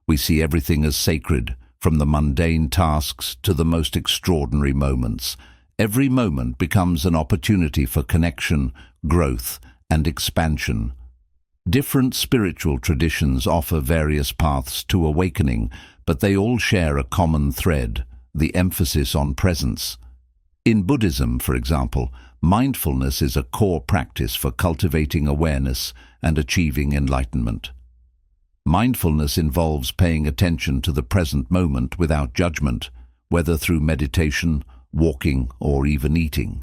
S1: We see everything as sacred, from the mundane tasks to the most extraordinary moments. Every moment becomes an opportunity for connection, growth, and expansion. Different spiritual traditions offer various paths to awakening, but they all share a common thread: the emphasis on presence. In Buddhism, for example, mindfulness is a core practice for cultivating awareness and achieving enlightenment. Mindfulness involves paying attention to the present moment without judgment, whether through meditation, walking, or even eating.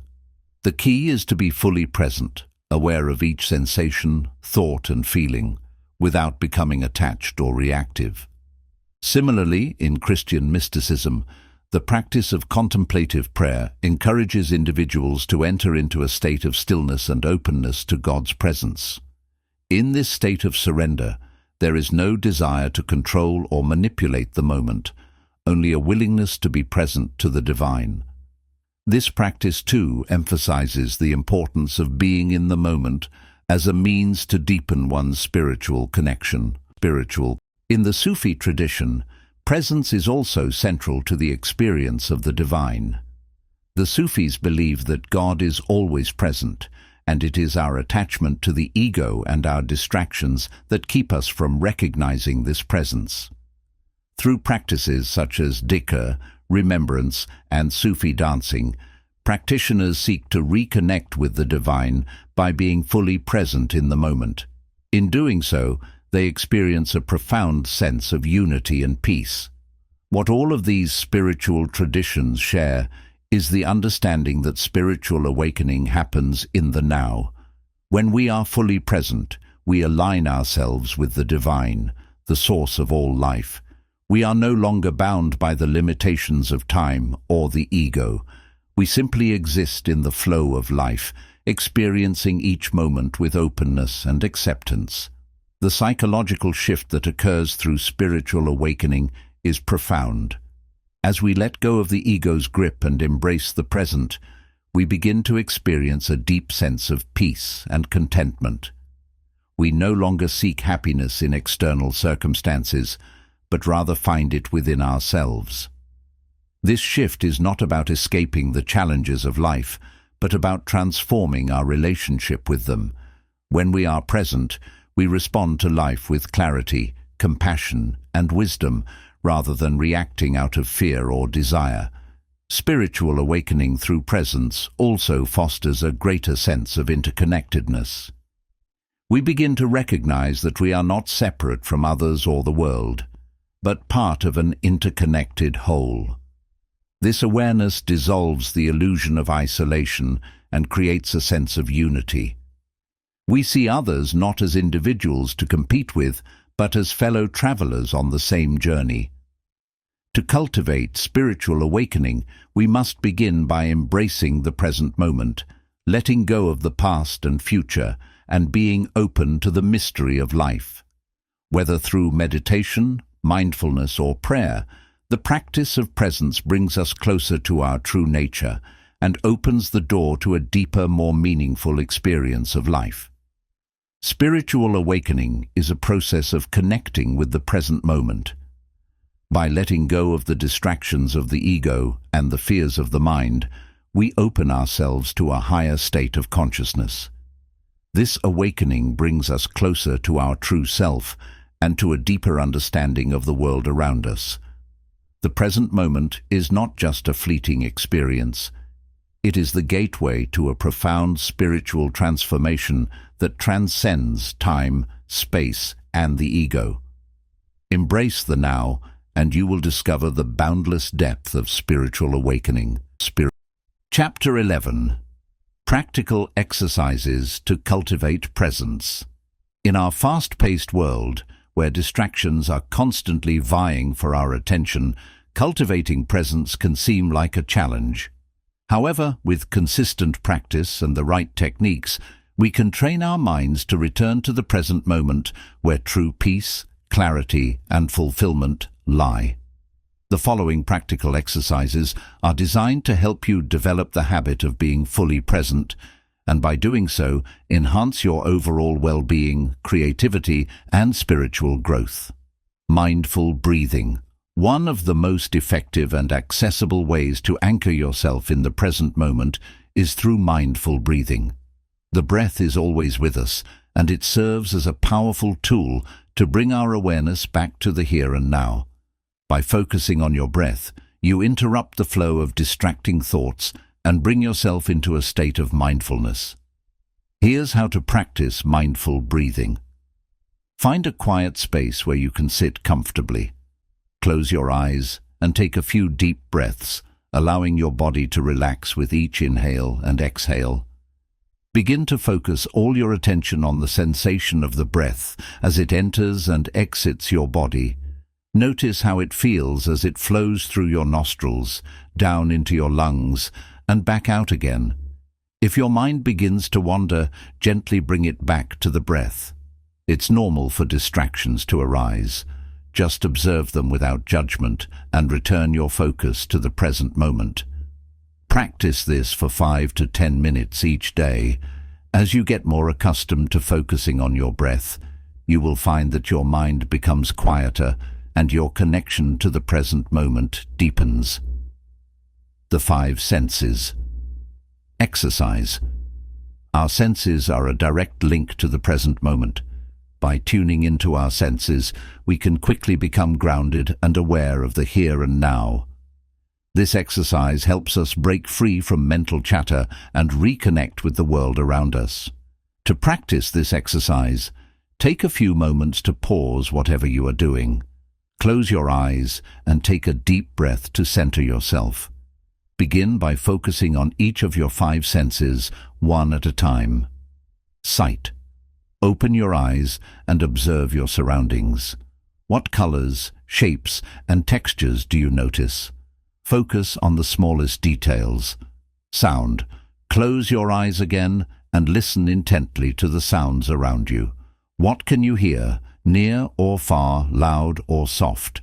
S1: The key is to be fully present, aware of each sensation, thought, and feeling, without becoming attached or reactive. Similarly, in Christian mysticism, the practice of contemplative prayer encourages individuals to enter into a state of stillness and openness to God's presence. In this state of surrender, there is no desire to control or manipulate the moment, only a willingness to be present to the divine. This practice, too, emphasizes the importance of being in the moment as a means to deepen one's spiritual connection. In the Sufi tradition, presence is also central to the experience of the divine. The Sufis believe that God is always present, and it is our attachment to the ego and our distractions that keep us from recognizing this presence. Through practices such as dhikr, remembrance, and Sufi dancing, practitioners seek to reconnect with the divine by being fully present in the moment. In doing so, they experience a profound sense of unity and peace. What all of these spiritual traditions share is the understanding that spiritual awakening happens in the now. When we are fully present, we align ourselves with the divine, the source of all life. We are no longer bound by the limitations of time or the ego. We simply exist in the flow of life, experiencing each moment with openness and acceptance. The psychological shift that occurs through spiritual awakening is profound. As we let go of the ego's grip and embrace the present, we begin to experience a deep sense of peace and contentment. We no longer seek happiness in external circumstances, but rather find it within ourselves. This shift is not about escaping the challenges of life, but about transforming our relationship with them. When we are present, we respond to life with clarity, compassion, and wisdom, rather than reacting out of fear or desire. Spiritual awakening through presence also fosters a greater sense of interconnectedness. We begin to recognize that we are not separate from others or the world, but part of an interconnected whole. This awareness dissolves the illusion of isolation and creates a sense of unity. We see others not as individuals to compete with, but as fellow travelers on the same journey. To cultivate spiritual awakening, we must begin by embracing the present moment, letting go of the past and future, and being open to the mystery of life. Whether through meditation, mindfulness, or prayer, the practice of presence brings us closer to our true nature and opens the door to a deeper, more meaningful experience of life. Spiritual awakening is a process of connecting with the present moment. By letting go of the distractions of the ego and the fears of the mind, we open ourselves to a higher state of consciousness. This awakening brings us closer to our true self and to a deeper understanding of the world around us. The present moment is not just a fleeting experience. It is the gateway to a profound spiritual transformation that transcends time, space, and the ego. Embrace the now, and you will discover the boundless depth of spiritual awakening. Chapter 11. Practical Exercises to Cultivate Presence. In our fast-paced world, where distractions are constantly vying for our attention, cultivating presence can seem like a challenge. However, with consistent practice and the right techniques, we can train our minds to return to the present moment where true peace, clarity, and fulfillment lie. The following practical exercises are designed to help you develop the habit of being fully present, and by doing so, enhance your overall well-being, creativity, and spiritual growth. Mindful breathing. One of the most effective and accessible ways to anchor yourself in the present moment is through mindful breathing. The breath is always with us, and it serves as a powerful tool to bring our awareness back to the here and now. By focusing on your breath, you interrupt the flow of distracting thoughts and bring yourself into a state of mindfulness. Here's how to practice mindful breathing. Find a quiet space where you can sit comfortably. Close your eyes and take a few deep breaths, allowing your body to relax with each inhale and exhale. Begin to focus all your attention on the sensation of the breath as it enters and exits your body. Notice how it feels as it flows through your nostrils, down into your lungs, and back out again. If your mind begins to wander, gently bring it back to the breath. It's normal for distractions to arise. Just observe them without judgment and return your focus to the present moment. Practice this for 5 to 10 minutes each day. As you get more accustomed to focusing on your breath, you will find that your mind becomes quieter and your connection to the present moment deepens. The 5 senses. Exercise. Our senses are a direct link to the present moment. By tuning into our senses, we can quickly become grounded and aware of the here and now. This exercise helps us break free from mental chatter and reconnect with the world around us. To practice this exercise, take a few moments to pause whatever you are doing. Close your eyes and take a deep breath to center yourself. Begin by focusing on each of your 5 senses, one at a time. Sight. Open your eyes and observe your surroundings. What colors, shapes, and textures do you notice? Focus on the smallest details. Sound. Close your eyes again and listen intently to the sounds around you. What can you hear, near or far, loud or soft?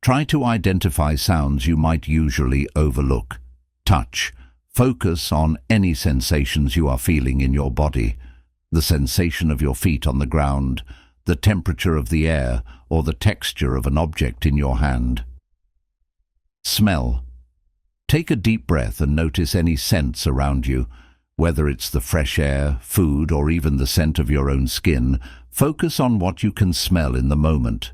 S1: Try to identify sounds you might usually overlook. Touch. Focus on any sensations you are feeling in your body. The sensation of your feet on the ground, the temperature of the air, or the texture of an object in your hand. Smell. Take a deep breath and notice any scents around you. Whether it's the fresh air, food, or even the scent of your own skin, focus on what you can smell in the moment.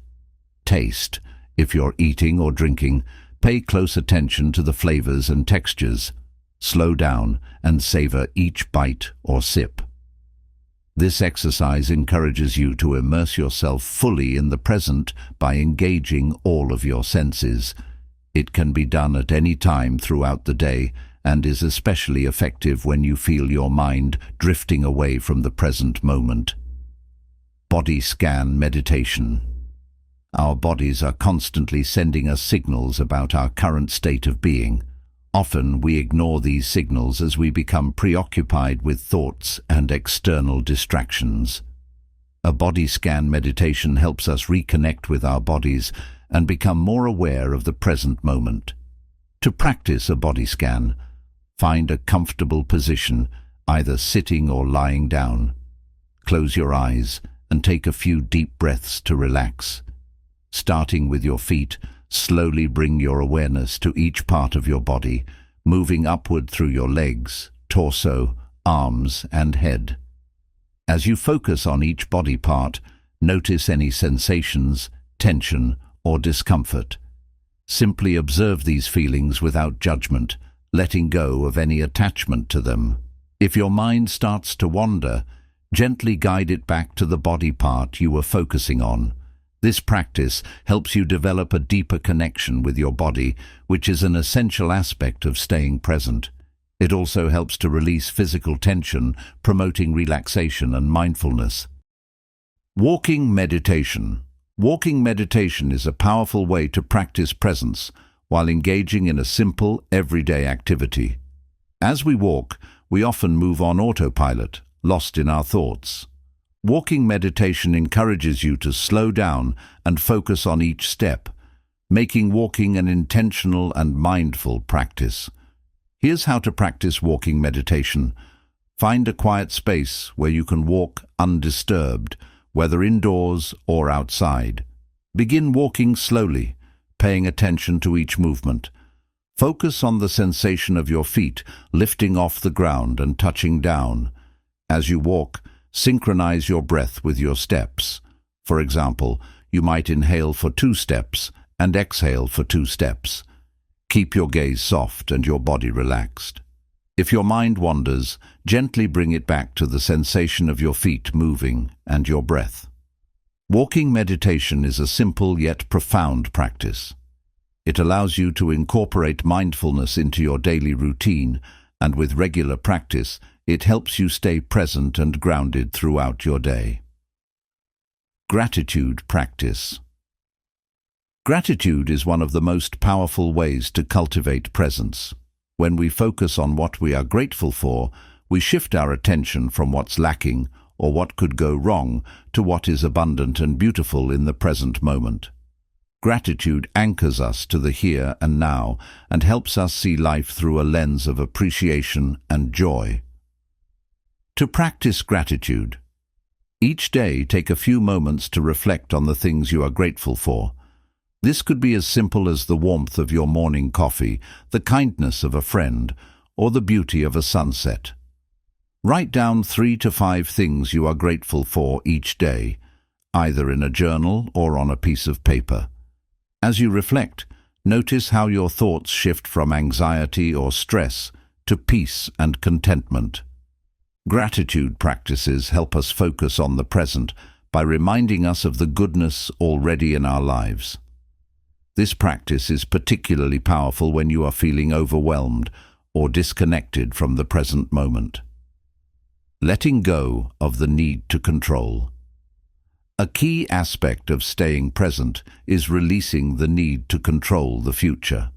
S1: Taste. If you're eating or drinking, pay close attention to the flavors and textures. Slow down and savor each bite or sip. This exercise encourages you to immerse yourself fully in the present by engaging all of your senses. It can be done at any time throughout the day and is especially effective when you feel your mind drifting away from the present moment. Body scan meditation. Our bodies are constantly sending us signals about our current state of being. Often we ignore these signals as we become preoccupied with thoughts and external distractions. A body scan meditation helps us reconnect with our bodies and become more aware of the present moment. To practice a body scan, find a comfortable position, either sitting or lying down. Close your eyes and take a few deep breaths to relax. Starting with your feet, slowly bring your awareness to each part of your body, moving upward through your legs, torso, arms, and head. As you focus on each body part, notice any sensations, tension, or discomfort. Simply observe these feelings without judgment, letting go of any attachment to them. If your mind starts to wander, gently guide it back to the body part you were focusing on. This practice helps you develop a deeper connection with your body, which is an essential aspect of staying present. It also helps to release physical tension, promoting relaxation and mindfulness. Walking meditation. Walking meditation is a powerful way to practice presence while engaging in a simple, everyday activity. As we walk, we often move on autopilot, lost in our thoughts. Walking meditation encourages you to slow down and focus on each step, making walking an intentional and mindful practice. Here's how to practice walking meditation. Find a quiet space where you can walk undisturbed, whether indoors or outside. Begin walking slowly, paying attention to each movement. Focus on the sensation of your feet lifting off the ground and touching down. As you walk, synchronize your breath with your steps. For example, you might inhale for 2 steps and exhale for 2 steps. Keep your gaze soft and your body relaxed. If your mind wanders, gently bring it back to the sensation of your feet moving and your breath. Walking meditation is a simple yet profound practice. It allows you to incorporate mindfulness into your daily routine, and with regular practice, it helps you stay present and grounded throughout your day. Gratitude practice. Gratitude is one of the most powerful ways to cultivate presence. When we focus on what we are grateful for, we shift our attention from what's lacking or what could go wrong to what is abundant and beautiful in the present moment. Gratitude anchors us to the here and now and helps us see life through a lens of appreciation and joy. To practice gratitude, each day take a few moments to reflect on the things you are grateful for. This could be as simple as the warmth of your morning coffee, the kindness of a friend, or the beauty of a sunset. Write down 3 to 5 things you are grateful for each day, either in a journal or on a piece of paper. As you reflect, notice how your thoughts shift from anxiety or stress to peace and contentment. Gratitude practices help us focus on the present by reminding us of the goodness already in our lives. This practice is particularly powerful when you are feeling overwhelmed or disconnected from the present moment. Letting go of the need to control. A key aspect of staying present is releasing the need to control the future.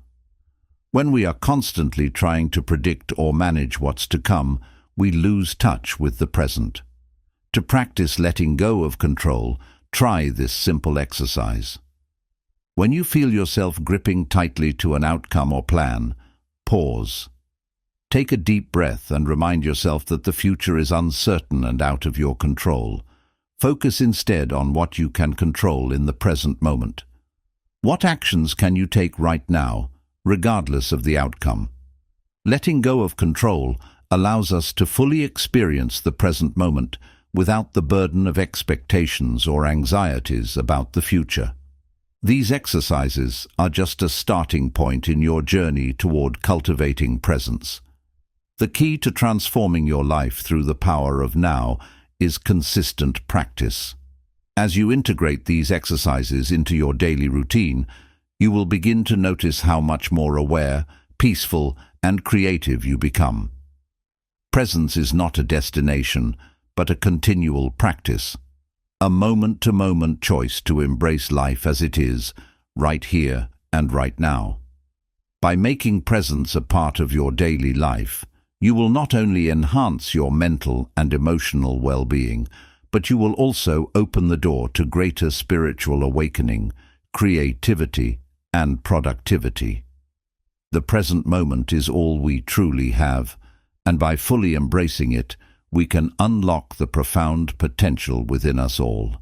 S1: When we are constantly trying to predict or manage what's to come, we lose touch with the present. To practice letting go of control, try this simple exercise. When you feel yourself gripping tightly to an outcome or plan, pause. Take a deep breath and remind yourself that the future is uncertain and out of your control. Focus instead on what you can control in the present moment. What actions can you take right now, regardless of the outcome? Letting go of control allows us to fully experience the present moment without the burden of expectations or anxieties about the future. These exercises are just a starting point in your journey toward cultivating presence. The key to transforming your life through the power of now is consistent practice. As you integrate these exercises into your daily routine, you will begin to notice how much more aware, peaceful, and creative you become. Presence is not a destination, but a continual practice. A moment-to-moment choice to embrace life as it is, right here and right now. By making presence a part of your daily life, you will not only enhance your mental and emotional well-being, but you will also open the door to greater spiritual awakening, creativity, and productivity. The present moment is all we truly have, and by fully embracing it, we can unlock the profound potential within us all.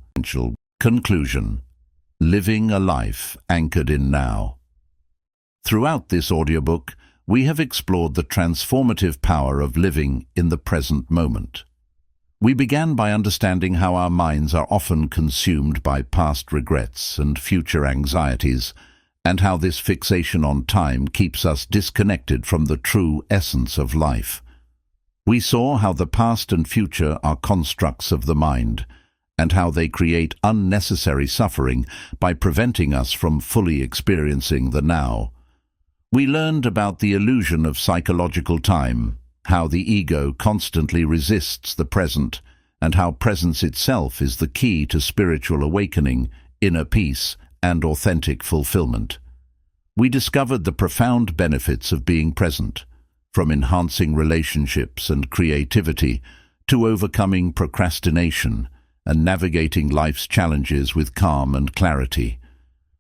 S1: Conclusion: living a life anchored in now. Throughout this audiobook, we have explored the transformative power of living in the present moment. We began by understanding how our minds are often consumed by past regrets and future anxieties, and how this fixation on time keeps us disconnected from the true essence of life. We saw how the past and future are constructs of the mind, and how they create unnecessary suffering by preventing us from fully experiencing the now. We learned about the illusion of psychological time, how the ego constantly resists the present, and how presence itself is the key to spiritual awakening, inner peace, and authentic fulfillment. We discovered the profound benefits of being present, from enhancing relationships and creativity to overcoming procrastination and navigating life's challenges with calm and clarity.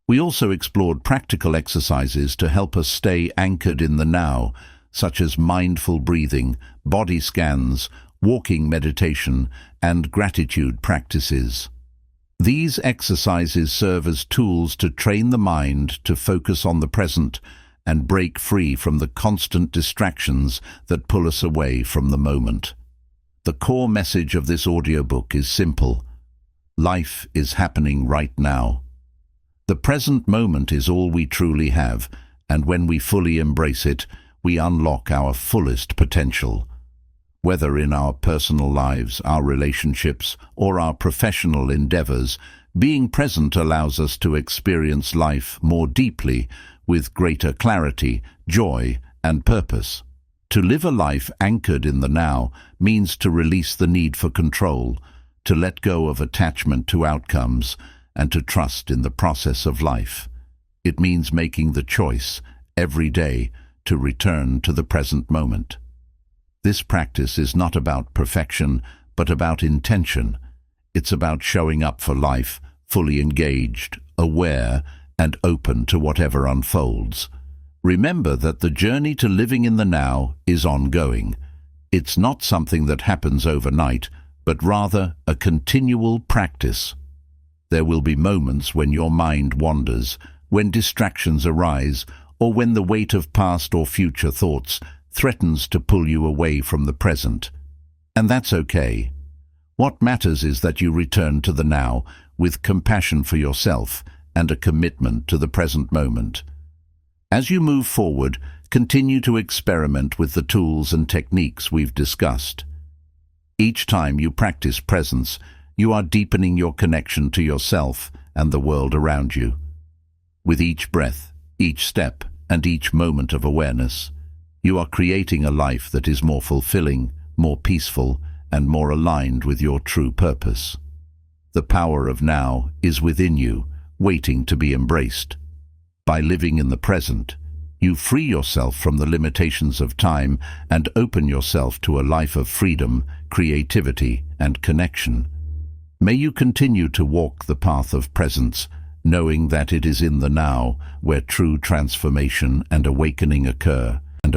S1: We also explored practical exercises to help us stay anchored in the now, such as mindful breathing, body scans, walking meditation, and gratitude practices. These exercises serve as tools to train the mind to focus on the present and break free from the constant distractions that pull us away from the moment. The core message of this audiobook is simple. Life is happening right now. The present moment is all we truly have, and when we fully embrace it, we unlock our fullest potential. Whether in our personal lives, our relationships, or our professional endeavors, being present allows us to experience life more deeply, with greater clarity, joy, and purpose. To live a life anchored in the now means to release the need for control, to let go of attachment to outcomes, and to trust in the process of life. It means making the choice, every day, to return to the present moment. This practice is not about perfection, but about intention. It's about showing up for life, fully engaged, aware, and open to whatever unfolds. Remember that the journey to living in the now is ongoing. It's not something that happens overnight, but rather a continual practice. There will be moments when your mind wanders, when distractions arise, or when the weight of past or future thoughts threatens to pull you away from the present. And that's okay. What matters is that you return to the now with compassion for yourself and a commitment to the present moment. As you move forward, continue to experiment with the tools and techniques we've discussed. Each time you practice presence, you are deepening your connection to yourself and the world around you. With each breath, each step, and each moment of awareness, you are creating a life that is more fulfilling, more peaceful, and more aligned with your true purpose. The power of now is within you, waiting to be embraced. By living in the present, you free yourself from the limitations of time and open yourself to a life of freedom, creativity, and connection. May you continue to walk the path of presence knowing that it is in the now where true transformation and awakening occur, and